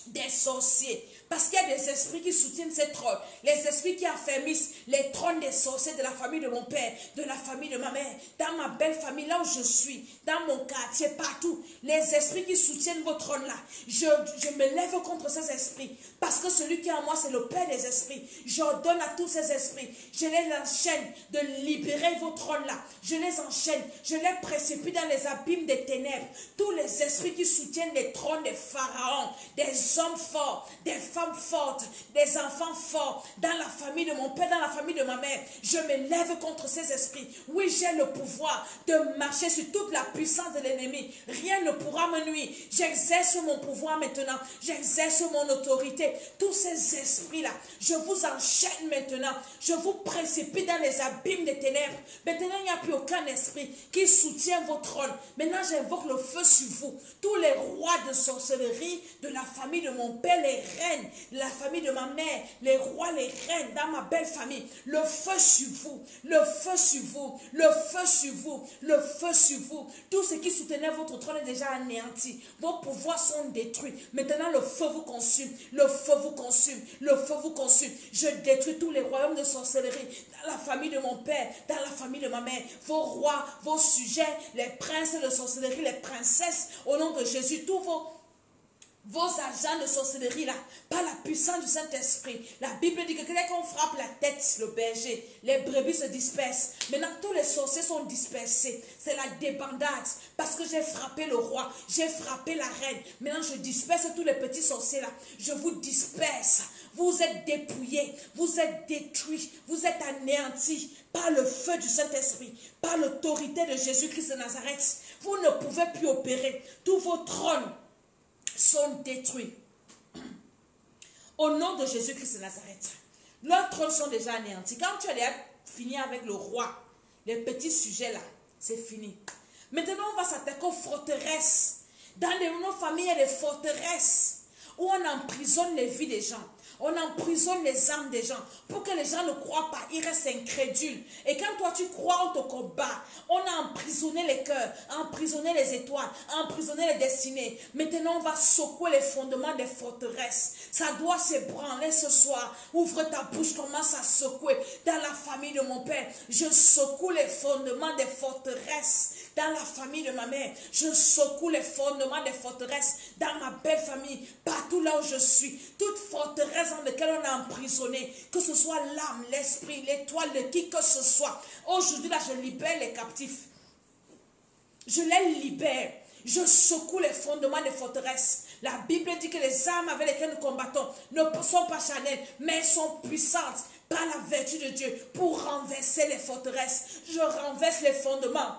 des sorciers. Parce qu'il y a des esprits qui soutiennent ces trônes. Les esprits qui affermissent les trônes des sorciers de la famille de mon père, de la famille de ma mère, dans ma belle famille, là où je suis, dans mon quartier, partout. Les esprits qui soutiennent vos trônes là. Je me lève contre ces esprits. Parce que celui qui est en moi, c'est le Père des esprits. J'ordonne à tous ces esprits. Je les enchaîne de libérer vos trônes là. Je les enchaîne. Je les précipite dans les abîmes des ténèbres. Tous les esprits qui soutiennent les trônes des pharaons, des hommes forts, des femmes fortes, des enfants forts, dans la famille de mon père, dans la famille de ma mère. Je me lève contre ces esprits. Oui, j'ai le pouvoir de marcher sur toute la puissance de l'ennemi. Rien ne pourra me nuire. J'exerce mon pouvoir maintenant. J'exerce mon autorité. Tous ces esprits-là, je vous enchaîne maintenant. Je vous précipite dans les abîmes des ténèbres. Maintenant, il n'y a plus aucun esprit qui soutient votre trône. Maintenant, j'invoque le feu sur vous. Tous les rois de sorcellerie de la famille de mon père, les reines, de la famille de ma mère, les rois, les reines, dans ma belle famille. Le feu sur vous. Le feu sur vous. Le feu sur vous. Le feu sur vous. Tout ce qui soutenait votre trône est déjà anéanti. Vos pouvoirs sont détruits. Maintenant, le feu vous consume. Le feu vous consume. Le feu vous consume. Je détruis tous les royaumes de sorcellerie dans la famille de mon père, dans la famille de ma mère. Vos rois, vos sujets, les princes de sorcellerie, les princesses, au nom de Jésus, tous vos agents de sorcellerie là, par la puissance du Saint-Esprit. La Bible dit que dès qu'on frappe la tête, le berger, les brebis se dispersent. Maintenant, tous les sorciers sont dispersés. C'est la débandade. Parce que j'ai frappé le roi, j'ai frappé la reine. Maintenant, je disperse tous les petits sorciers là. Je vous disperse. Vous êtes dépouillés, vous êtes détruits, vous êtes anéantis par le feu du Saint-Esprit, par l'autorité de Jésus-Christ de Nazareth. Vous ne pouvez plus opérer. Tous vos trônes sont détruits. Au nom de Jésus-Christ de Nazareth. Leurs trônes sont déjà anéantis. Quand tu as fini avec le roi, les petits sujets là, c'est fini. Maintenant, on va s'attaquer aux forteresses. Dans nos familles, il y a des forteresses où on emprisonne les vies des gens. On emprisonne les âmes des gens pour que les gens ne croient pas, ils restent incrédules. Et quand toi tu crois, on te combat. On a emprisonné les cœurs, emprisonné les étoiles, emprisonné les destinées. Maintenant, on va secouer les fondements des forteresses. Ça doit s'ébranler ce soir. Ouvre ta bouche, commence à secouer. Dans la famille de mon père, je secoue les fondements des forteresses. Dans la famille de ma mère, je secoue les fondements des forteresses. Dans ma belle famille, partout là où je suis, toute forteresse dans laquelle on a emprisonné, que ce soit l'âme, l'esprit, l'étoile, de qui que ce soit. Aujourd'hui là, je libère les captifs. Je les libère. Je secoue les fondements des forteresses. La Bible dit que les armes avec lesquelles nous combattons ne sont pas charnelles, mais sont puissantes par la vertu de Dieu pour renverser les forteresses. Je renverse les fondements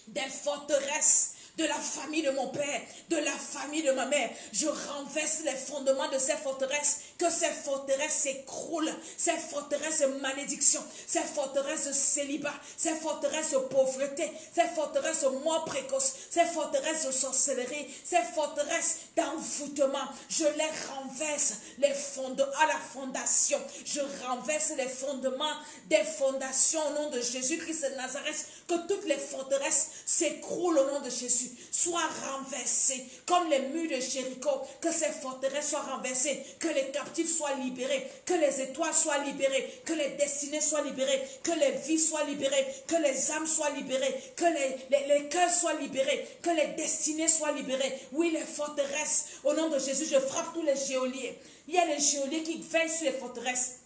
des forteresses de la famille de mon père, de la famille de ma mère. Je renverse les fondements de ces forteresses, que ces forteresses s'écroulent, ces forteresses de malédiction, ces forteresses de célibat, ces forteresses de pauvreté, ces forteresses de mort précoce, ces forteresses de sorcellerie, ces forteresses d'envoûtement. Je les renverse à la fondation. Je renverse les fondements des fondations au nom de Jésus-Christ de Nazareth. Que toutes les forteresses s'écroulent au nom de Jésus. Soient renversées comme les murs de Jéricho. Que ces forteresses soient renversées. Que les captifs soient libérés. Que les étoiles soient libérées. Que les destinées soient libérées. Que les vies soient libérées. Que les âmes soient libérées. Que les cœurs soient libérés. Que les destinées soient libérées. Oui, les forteresses. Au nom de Jésus, je frappe tous les geôliers. Il y a les geôliers qui veillent sur les forteresses.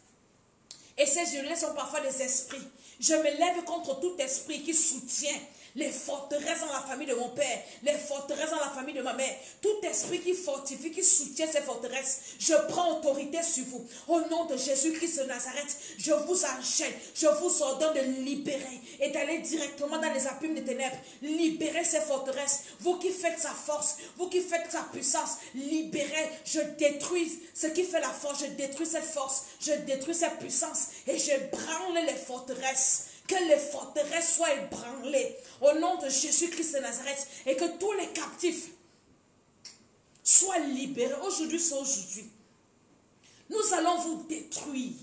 Et ces geôliers sont parfois des esprits. Je me lève contre tout esprit qui soutient les forteresses dans la famille de mon père, les forteresses dans la famille de ma mère, tout esprit qui fortifie, qui soutient ces forteresses, je prends autorité sur vous. Au nom de Jésus-Christ de Nazareth, je vous enchaîne, je vous ordonne de libérer et d'aller directement dans les abîmes des ténèbres. Libérez ces forteresses, vous qui faites sa force, vous qui faites sa puissance, libérez, je détruis ce qui fait la force, je détruis cette force, je détruis cette puissance et je branle les forteresses. Que les forteresses soient ébranlées au nom de Jésus-Christ de Nazareth et que tous les captifs soient libérés. Aujourd'hui, c'est aujourd'hui. Nous allons vous détruire.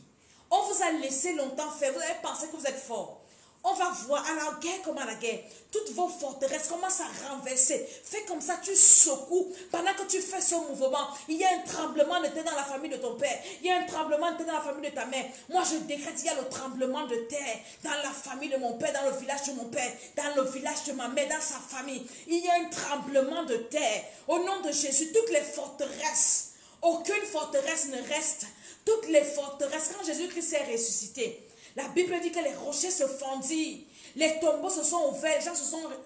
On vous a laissé longtemps faire. Vous avez pensé que vous êtes fort. On va voir à la guerre comme à la guerre. Toutes vos forteresses commencent à renverser. Fais comme ça, tu secoues. Pendant que tu fais ce mouvement, il y a un tremblement de terre dans la famille de ton père. Il y a un tremblement de terre dans la famille de ta mère. Moi, je décrète, il y a le tremblement de terre dans la famille de mon père, dans le village de mon père, dans le village de ma mère, dans sa famille. Il y a un tremblement de terre. Au nom de Jésus, toutes les forteresses, aucune forteresse ne reste. Toutes les forteresses, quand Jésus-Christ est ressuscité, la Bible dit que les rochers se fondirent, les tombeaux se sont ouverts, les gens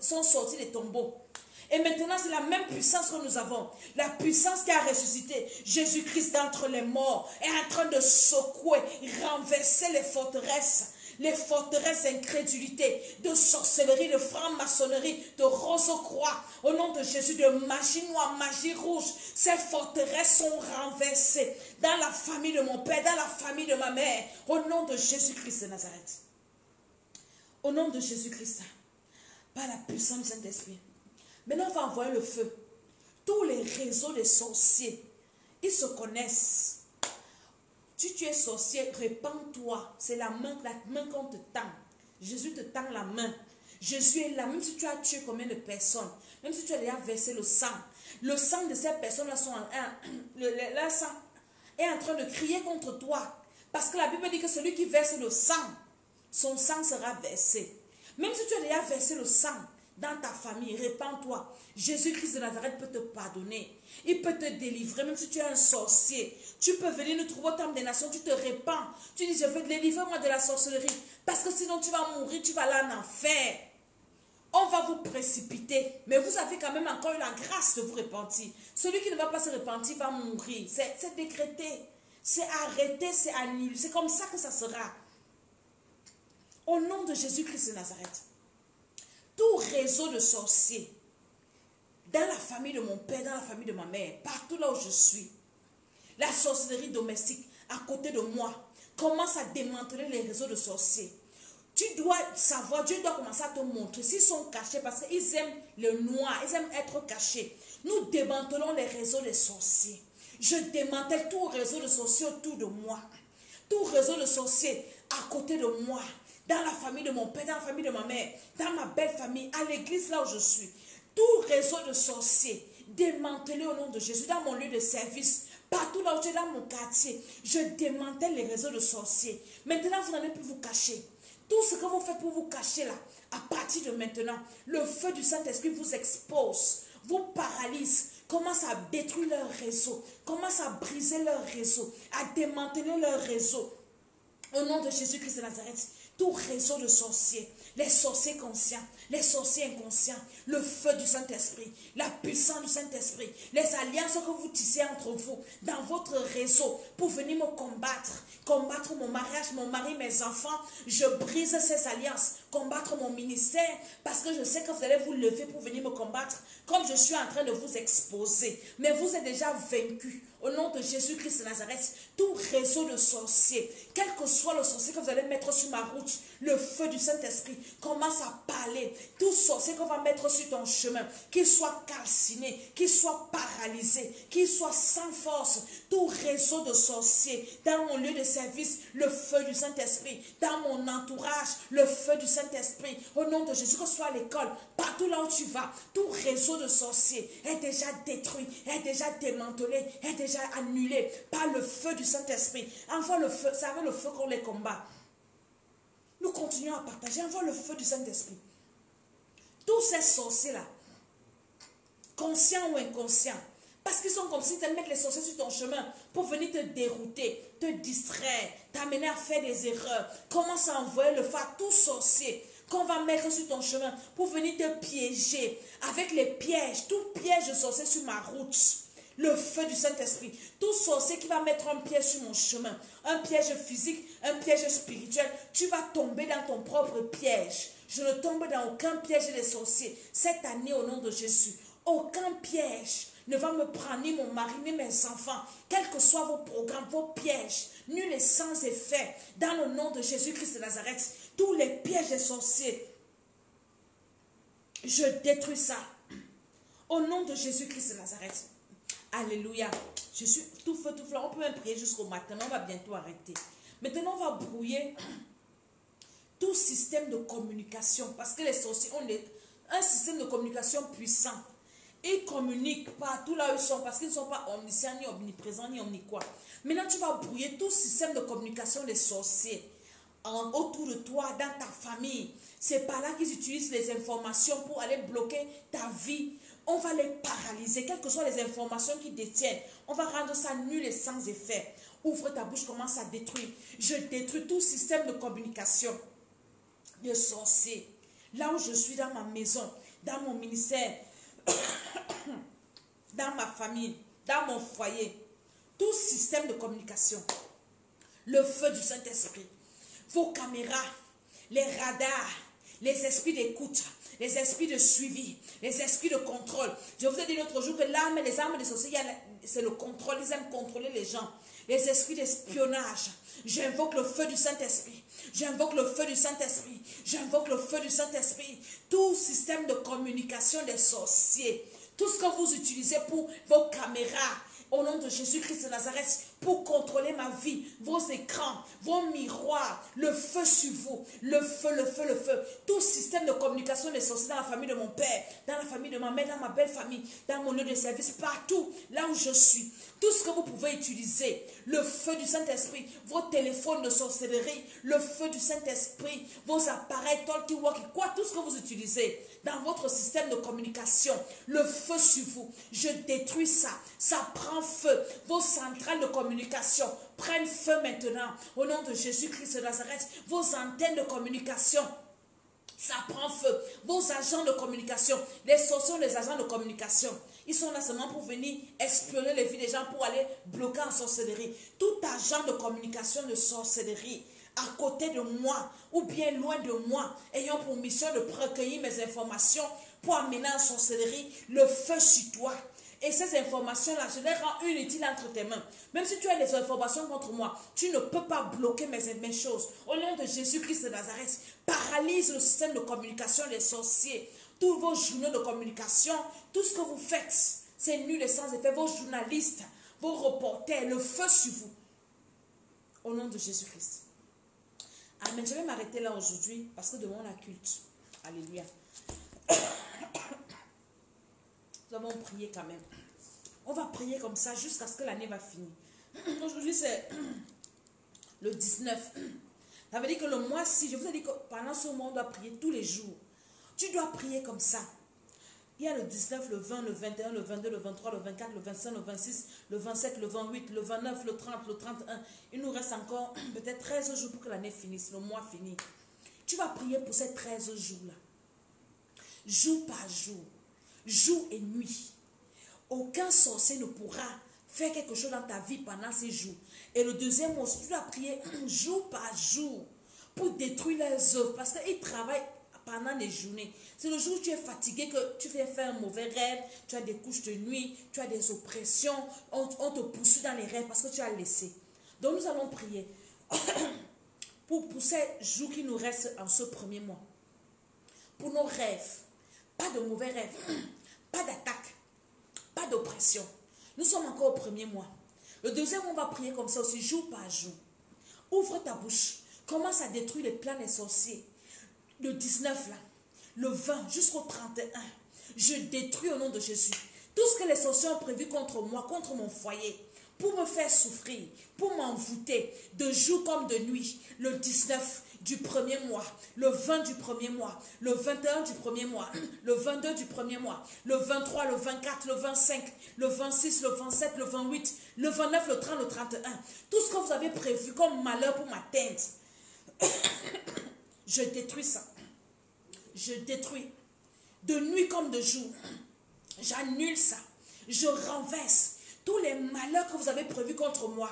sont sortis des tombeaux. Et maintenant, c'est la même puissance que nous avons. La puissance qui a ressuscité Jésus-Christ d'entre les morts est en train de secouer, renverser les forteresses d'incrédulité, de sorcellerie, de franc-maçonnerie, de rose-croix, au nom de Jésus, de magie noire, magie rouge. Ces forteresses sont renversées dans la famille de mon père, dans la famille de ma mère, au nom de Jésus-Christ de Nazareth. Au nom de Jésus-Christ, par la puissance du Saint-Esprit. Maintenant, on va envoyer le feu. Tous les réseaux des sorciers, ils se connaissent. Si tu es sorcier, répands-toi. C'est la main qu'on te tend. Jésus te tend la main. Jésus est là, même si tu as tué combien de personnes, même si tu as déjà versé le sang de ces personnes-là le sang est en train de crier contre toi. Parce que la Bible dit que celui qui verse le sang, son sang sera versé. Même si tu as déjà versé le sang dans ta famille, répands-toi. Jésus-Christ de Nazareth peut te pardonner. Il peut te délivrer, même si tu es un sorcier. Tu peux venir nous trouver au temple des nations, tu te répands. Tu dis, je veux délivrer moi de la sorcellerie. Parce que sinon tu vas mourir, tu vas aller en enfer. On va vous précipiter. Mais vous avez quand même encore eu la grâce de vous repentir. Celui qui ne va pas se repentir va mourir. C'est décrété. C'est arrêté, c'est annulé. C'est comme ça que ça sera. Au nom de Jésus-Christ de Nazareth. Tout réseau de sorciers, dans la famille de mon père, dans la famille de ma mère, partout là où je suis, la sorcellerie domestique à côté de moi, commence à démanteler les réseaux de sorciers. Tu dois savoir, Dieu doit commencer à te montrer s'ils sont cachés parce qu'ils aiment le noir, ils aiment être cachés. Nous démantelons les réseaux des sorciers. Je démantèle tout réseau de sorciers autour de moi, tout réseau de sorciers à côté de moi. Dans la famille de mon père, dans la famille de ma mère, dans ma belle famille, à l'église là où je suis. Tout réseau de sorciers, démantelé au nom de Jésus, dans mon lieu de service, partout là où tu es, dans mon quartier, je démantèle les réseaux de sorciers. Maintenant, vous n'allez plus vous cacher. Tout ce que vous faites pour vous cacher là, à partir de maintenant, le feu du Saint-Esprit vous expose, vous paralyse, commence à détruire leur réseau, commence à briser leur réseau, à démanteler leur réseau. Au nom de Jésus-Christ de Nazareth, tout réseau de sorciers, les sorciers conscients, les sorciers inconscients, le feu du Saint-Esprit, la puissance du Saint-Esprit, les alliances que vous tissez entre vous, dans votre réseau, pour venir me combattre mon mariage, mon mari, mes enfants, je brise ces alliances, combattre mon ministère, parce que je sais que vous allez vous lever pour venir me combattre, comme je suis en train de vous exposer, mais vous êtes déjà vaincus. Au nom de Jésus-Christ de Nazareth, tout réseau de sorciers, quel que soit le sorcier que vous allez mettre sur ma route, le feu du Saint-Esprit commence à parler. Tout sorcier qu'on va mettre sur ton chemin, qu'il soit calciné, qu'il soit paralysé, qu'il soit sans force, tout réseau de sorciers, dans mon lieu de service, le feu du Saint-Esprit, dans mon entourage, le feu du Saint-Esprit, au nom de Jésus, que ce soit à l'école, partout là où tu vas, tout réseau de sorciers est déjà détruit, est déjà démantelé, est déjà annulé par le feu du Saint-Esprit. Envoie le feu, c'est avec le feu qu'on les combat. Nous continuons à partager, envoie le feu du Saint-Esprit. Tous ces sorciers-là, conscients ou inconscients, parce qu'ils sont comme si tu mettre les sorciers sur ton chemin pour venir te dérouter, te distraire, t'amener à faire des erreurs. Commence à envoyer le feu à tout sorcier qu'on va mettre sur ton chemin pour venir te piéger avec les pièges, tout piège de sorcier sur ma route. Le feu du Saint-Esprit, tout sorcier qui va mettre un piège sur mon chemin, un piège physique, un piège spirituel, tu vas tomber dans ton propre piège. Je ne tombe dans aucun piège des sorciers. Cette année, au nom de Jésus, aucun piège ne va me prendre, ni mon mari, ni mes enfants, quels que soient vos programmes, vos pièges, nul et sans effet, dans le nom de Jésus-Christ de Nazareth, tous les pièges des sorciers, je détruis ça. Au nom de Jésus-Christ de Nazareth. Alléluia. Je suis tout feu, tout flamme. On peut même prier jusqu'au matin, mais on va bientôt arrêter. Maintenant, on va brouiller tout système de communication. Parce que les sorciers ont un système de communication puissant. Ils communiquent partout là où ils sont parce qu'ils ne sont pas omniscients, ni omniprésents, ni omniquois. Maintenant, tu vas brouiller tout système de communication des sorciers autour de toi, dans ta famille. C'est par là qu'ils utilisent les informations pour aller bloquer ta vie. On va les paralyser, quelles que soient les informations qu'ils détiennent. On va rendre ça nul et sans effet. Ouvre ta bouche, commence à détruire. Je détruis tout système de communication de sorciers. Là où je suis, dans ma maison, dans mon ministère, dans ma famille, dans mon foyer, tout système de communication, le feu du Saint-Esprit, vos caméras, les radars, les esprits d'écoute, les esprits de suivi, les esprits de contrôle. Je vous ai dit l'autre jour que les armes des sorciers, c'est le contrôle, ils aiment contrôler les gens. Les esprits d'espionnage, j'invoque le feu du Saint-Esprit. J'invoque le feu du Saint-Esprit. J'invoque le feu du Saint-Esprit. Tout système de communication des sorciers, tout ce que vous utilisez pour vos caméras, au nom de Jésus-Christ de Nazareth, pour contrôler ma vie, vos écrans, vos miroirs, le feu sur vous, le feu, le feu, le feu. Tout système de communication des sorciers dans la famille de mon père, dans la famille de ma mère, dans ma belle famille, dans mon lieu de service, partout, là où je suis. Tout ce que vous pouvez utiliser, le feu du Saint-Esprit, vos téléphones de sorcellerie, le feu du Saint-Esprit, vos appareils, talkie-walkie, quoi, tout ce que vous utilisez dans votre système de communication, le feu sur vous, je détruis ça, ça prend feu. Vos centrales de communication prennent feu maintenant, au nom de Jésus-Christ de Nazareth. Vos antennes de communication, ça prend feu. Vos agents de communication, les sorciers, les agents de communication, ils sont là seulement pour venir espionner les vies des gens, pour aller bloquer en sorcellerie. Tout agent de communication de sorcellerie, à côté de moi, ou bien loin de moi, ayant pour mission de recueillir mes informations, pour amener en sorcellerie, le feu sur toi. Et ces informations-là, je les rends inutiles entre tes mains. Même si tu as des informations contre moi, tu ne peux pas bloquer mes choses. Au nom de Jésus-Christ de Nazareth, paralyse le système de communication des sorciers. Tous vos journaux de communication, tout ce que vous faites, c'est nul et sans effet. Vos journalistes, vos reporters, le feu sur vous. Au nom de Jésus-Christ. Amen. Je vais m'arrêter là aujourd'hui parce que demain on a culte. Alléluia. Nous avons prié quand même. On va prier comme ça jusqu'à ce que l'année va finir. Aujourd'hui, c'est le 19. Ça veut dire que le mois-ci, je vous ai dit que pendant ce mois, on doit prier tous les jours. Tu dois prier comme ça. Il y a le 19, le 20, le 21, le 22, le 23, le 24, le 25, le 26, le 27, le 28, le 29, le 30, le 31. Il nous reste encore peut-être 13 jours pour que l'année finisse, le mois finisse. Tu vas prier pour ces 13 jours-là. Jour par jour. Jour et nuit. Aucun sorcier ne pourra faire quelque chose dans ta vie pendant ces jours. Et le deuxième mot, tu dois prier jour par jour pour détruire leurs œuvres. Parce qu'ils travaillent pendant les journées. C'est le jour où tu es fatigué que tu fais faire un mauvais rêve, tu as des couches de nuit, tu as des oppressions, on te poursuit dans les rêves parce que tu as laissé. Donc nous allons prier pour ces jours qui nous restent en ce premier mois. Pour nos rêves, pas de mauvais rêves, pas d'attaque, pas d'oppression. Nous sommes encore au premier mois. Le deuxième, on va prier comme ça aussi, jour par jour. Ouvre ta bouche. Commence à détruire les plans des sorciers. Le 19 là, le 20 jusqu'au 31. Je détruis au nom de Jésus. Tout ce que les sorciers ont prévu contre moi, contre mon foyer, pour me faire souffrir, pour m'envoûter, de jour comme de nuit. Le 19 du premier mois, le 20 du premier mois, le 21 du premier mois, le 22 du premier mois, le 23, le 24, le 25, le 26, le 27, le 28, le 29, le 30, le 31. Tout ce que vous avez prévu comme malheur pour m'atteindre, je détruis ça. Je détruis. De nuit comme de jour. J'annule ça. Je renverse tous les malheurs que vous avez prévus contre moi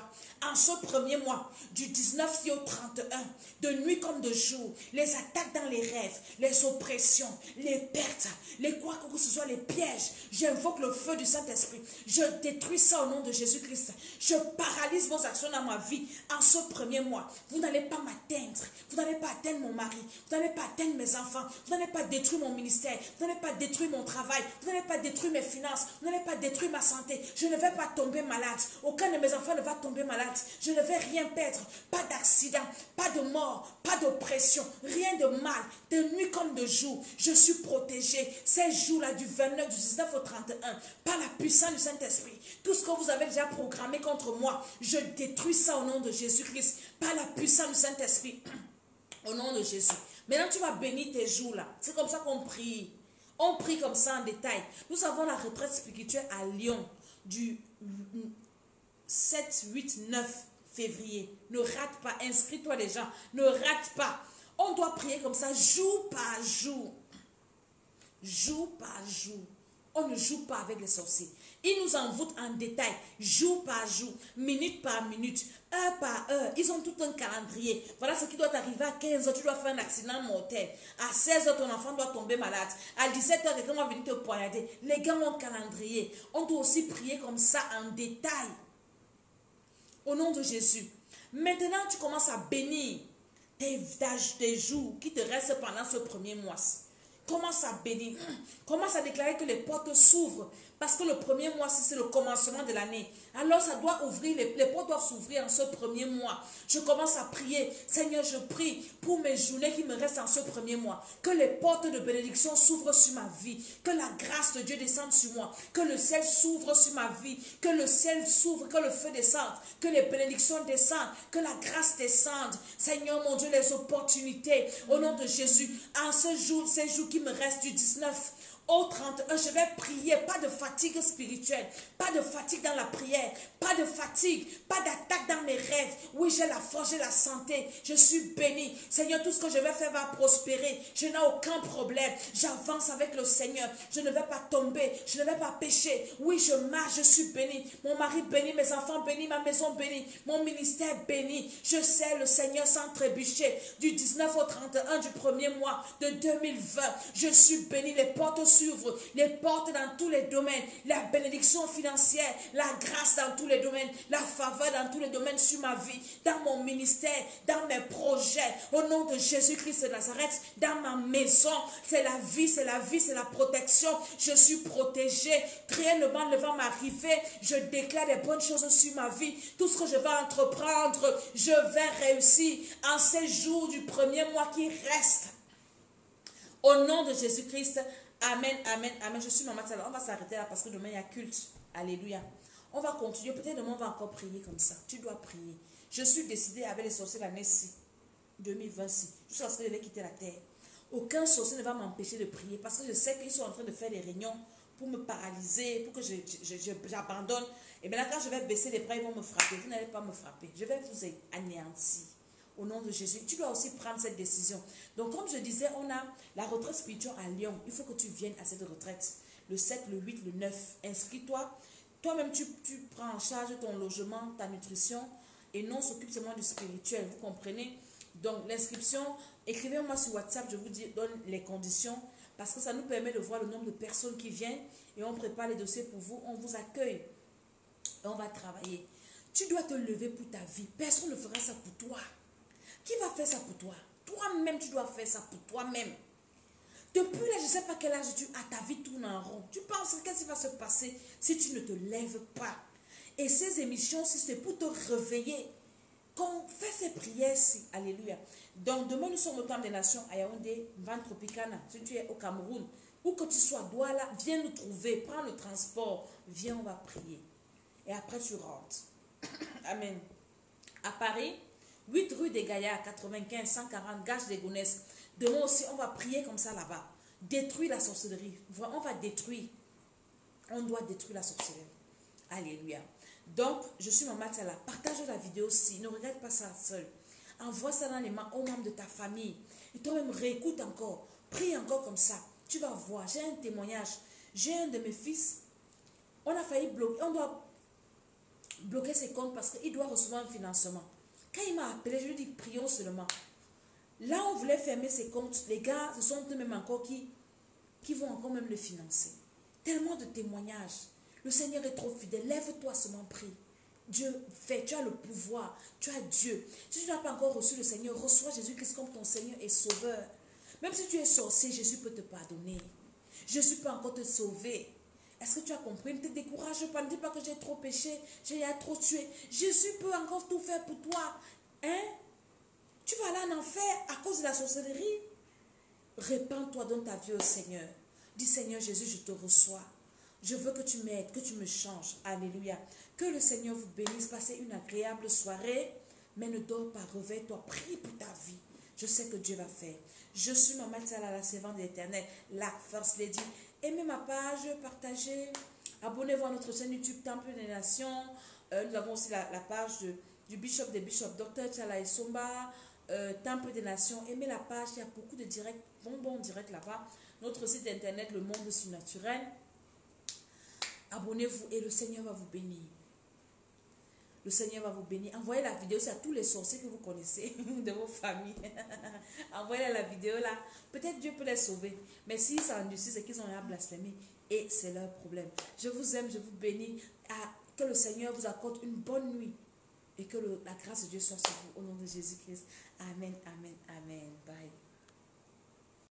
en ce premier mois, du 19 au 31, de nuit comme de jour, les attaques dans les rêves, les oppressions, les pertes, les quoi que ce soit, les pièges, j'invoque le feu du Saint-Esprit, je détruis ça au nom de Jésus-Christ, je paralyse vos actions dans ma vie en ce premier mois. Vous n'allez pas m'atteindre, vous n'allez pas atteindre mon mari, vous n'allez pas atteindre mes enfants, vous n'allez pas détruire mon ministère, vous n'allez pas détruire mon travail, vous n'allez pas détruire mes finances, vous n'allez pas détruire ma santé, je ne vais pas tomber malade, aucun de mes enfants ne va tomber malade, je ne vais rien perdre, pas d'accident, pas de mort, pas d'oppression, rien de mal, de nuit comme de jour, je suis protégé, ces jours-là du 29, du 19 au 31, par la puissance du Saint-Esprit, tout ce que vous avez déjà programmé contre moi, je détruis ça au nom de Jésus-Christ, par la puissance du Saint-Esprit, au nom de Jésus. Maintenant tu vas bénir tes jours-là, c'est comme ça qu'on prie, on prie comme ça en détail. Nous avons la retraite spirituelle à Lyon, du 7, 8, 9 février. Ne rate pas, inscris-toi les gens, ne rate pas. On doit prier comme ça jour par jour. Jour par jour. On ne joue pas avec les sorciers. Ils nous envoûtent en détail, jour par jour, minute par minute, heure par heure. Ils ont tout un calendrier. Voilà ce qui doit arriver à 15 h, tu dois faire un accident mortel. À 16 h, ton enfant doit tomber malade. À 17 h, quelqu'un va venir te poignarder. Les gars ont un calendrier. On doit aussi prier comme ça en détail. Au nom de Jésus. Maintenant, tu commences à bénir tes jours qui te restent pendant ce premier mois. Commence à bénir. Commence à déclarer que les portes s'ouvrent. Parce que le premier mois, c'est le commencement de l'année. Alors, ça doit ouvrir, les portes doivent s'ouvrir en ce premier mois. Je commence à prier. Seigneur, je prie pour mes journées qui me restent en ce premier mois. Que les portes de bénédiction s'ouvrent sur ma vie. Que la grâce de Dieu descende sur moi. Que le ciel s'ouvre sur ma vie. Que le ciel s'ouvre, que le feu descende. Que les bénédictions descendent. Que la grâce descende. Seigneur, mon Dieu, les opportunités. Au nom de Jésus, en ce jour, ces jours qui me restent du 19 au 31, je vais prier, pas de fatigue spirituelle, pas de fatigue dans la prière, pas de fatigue, pas d'attaque dans mes rêves. Oui, j'ai la force, j'ai la santé, je suis béni. Seigneur, tout ce que je vais faire va prospérer. Je n'ai aucun problème. J'avance avec le Seigneur. Je ne vais pas tomber, je ne vais pas pécher. Oui, je marche, je suis béni. Mon mari béni, mes enfants bénis, ma maison bénie, mon ministère béni. Je sais le Seigneur sans trébucher. Du 19 au 31 du premier mois de 2020, je suis béni. Les portes s'ouvrent, les portes dans tous les domaines, la bénédiction financière, la grâce dans tous les domaines, la faveur dans tous les domaines sur ma vie, dans mon ministère, dans mes projets, au nom de Jésus-Christ de Nazareth, dans ma maison. C'est la vie, c'est la vie, c'est la protection. Je suis protégée. Rien ne va m'arriver. Je déclare des bonnes choses sur ma vie. Tout ce que je vais entreprendre, je vais réussir en ces jours du premier mois qui reste. Au nom de Jésus-Christ, amen, amen, amen. Je suis Maman Salah. On va s'arrêter là parce que demain il y a culte. Alléluia. On va continuer. Peut-être demain on va encore prier comme ça. Tu dois prier. Je suis décidée avec les sorciers l'année-ci, 2026, jusqu'à ce que je vais quitter la terre. Aucun sorcier ne va m'empêcher de prier parce que je sais qu'ils sont en train de faire des réunions pour me paralyser, pour que j'abandonne. Et maintenant, quand je vais baisser les bras, ils vont me frapper. Vous n'allez pas me frapper. Je vais vous anéantir. Au nom de Jésus, tu dois aussi prendre cette décision. Donc, comme je disais, on a la retraite spirituelle à Lyon. Il faut que tu viennes à cette retraite. Le 7, le 8, le 9. Inscris-toi. Toi-même, tu prends en charge ton logement, ta nutrition. Et non, s'occupe seulement du spirituel. Vous comprenez? Donc, l'inscription, écrivez-moi sur WhatsApp. Je vous donne les conditions. Parce que ça nous permet de voir le nombre de personnes qui viennent. Et on prépare les dossiers pour vous. On vous accueille. Et on va travailler. Tu dois te lever pour ta vie. Personne ne fera ça pour toi. Qui va faire ça pour toi? Toi-même, tu dois faire ça pour toi-même. Depuis là, je ne sais pas quel âge tu as, ta vie tourne en rond. Tu penses qu'est-ce qui va se passer si tu ne te lèves pas? Et ces émissions, si c'est pour te réveiller, qu'on fait ces prières-ci. Alléluia. Donc, demain, nous sommes au Temple des Nations à Yaoundé, Van Tropicana. Si tu es au Cameroun, où que tu sois, Douala, viens nous trouver, prends le transport, viens, on va prier. Et après, tu rentres. Amen. À Paris, 8 rue des Gaillards, 95 140, Gage des Gonesse. Demain aussi, on va prier comme ça là-bas. Détruire la sorcellerie. On va détruire. On doit détruire la sorcellerie. Alléluia. Donc, je suis Maman Salah. Partage la vidéo aussi. Ne regarde pas ça seul. Envoie ça dans les mains aux membres de ta famille. Et toi-même, réécoute encore. Prie encore comme ça. Tu vas voir. J'ai un témoignage. J'ai un de mes fils. On a failli bloquer. On doit bloquer ses comptes parce qu'il doit recevoir un financement. Quand il m'a appelé, je lui ai dit, prions seulement. Là, on voulait fermer ses comptes. Les gars, ce sont eux-mêmes encore qui vont encore même le financer. Tellement de témoignages. Le Seigneur est trop fidèle. Lève-toi seulement, prie. Dieu fait. Tu as le pouvoir. Tu as Dieu. Si tu n'as pas encore reçu le Seigneur, reçois Jésus-Christ comme ton Seigneur et Sauveur. Même si tu es sorcier, Jésus peut te pardonner. Jésus peut encore te sauver. Est-ce que tu as compris? Ne te décourage pas. Ne dis pas que j'ai trop péché. J'ai trop tué. Jésus peut encore tout faire pour toi. Hein? Tu vas aller en enfer à cause de la sorcellerie? Répands-toi dans ta vie au Seigneur. Dis, Seigneur Jésus, je te reçois. Je veux que tu m'aides, que tu me changes. Alléluia. Que le Seigneur vous bénisse. Passez une agréable soirée. Mais ne dors pas, réveille-toi. Prie pour ta vie. Je sais que Dieu va faire. Je suis Maman Salah, la servante de l'Éternel, la First Lady. Aimez ma page, partagez. Abonnez-vous à notre chaîne YouTube Temple des Nations. Nous avons aussi la page du Bishop des Bishops, Dr. Tchala Somba, Temple des Nations. Aimez la page, il y a beaucoup de directs, bonbons directs là-bas. Notre site internet, Le Monde Surnaturel. Abonnez-vous et le Seigneur va vous bénir. Le Seigneur va vous bénir. Envoyez la vidéo à tous les sorciers que vous connaissez de vos familles. Envoyez la vidéo là. Peut-être Dieu peut les sauver. Mais s'ils s'endurcissent, c'est qu'ils ont à blasphémer. Et c'est leur problème. Je vous aime, je vous bénis. Que le Seigneur vous accorde une bonne nuit. Et que la grâce de Dieu soit sur vous. Au nom de Jésus-Christ. Amen, amen, amen. Bye.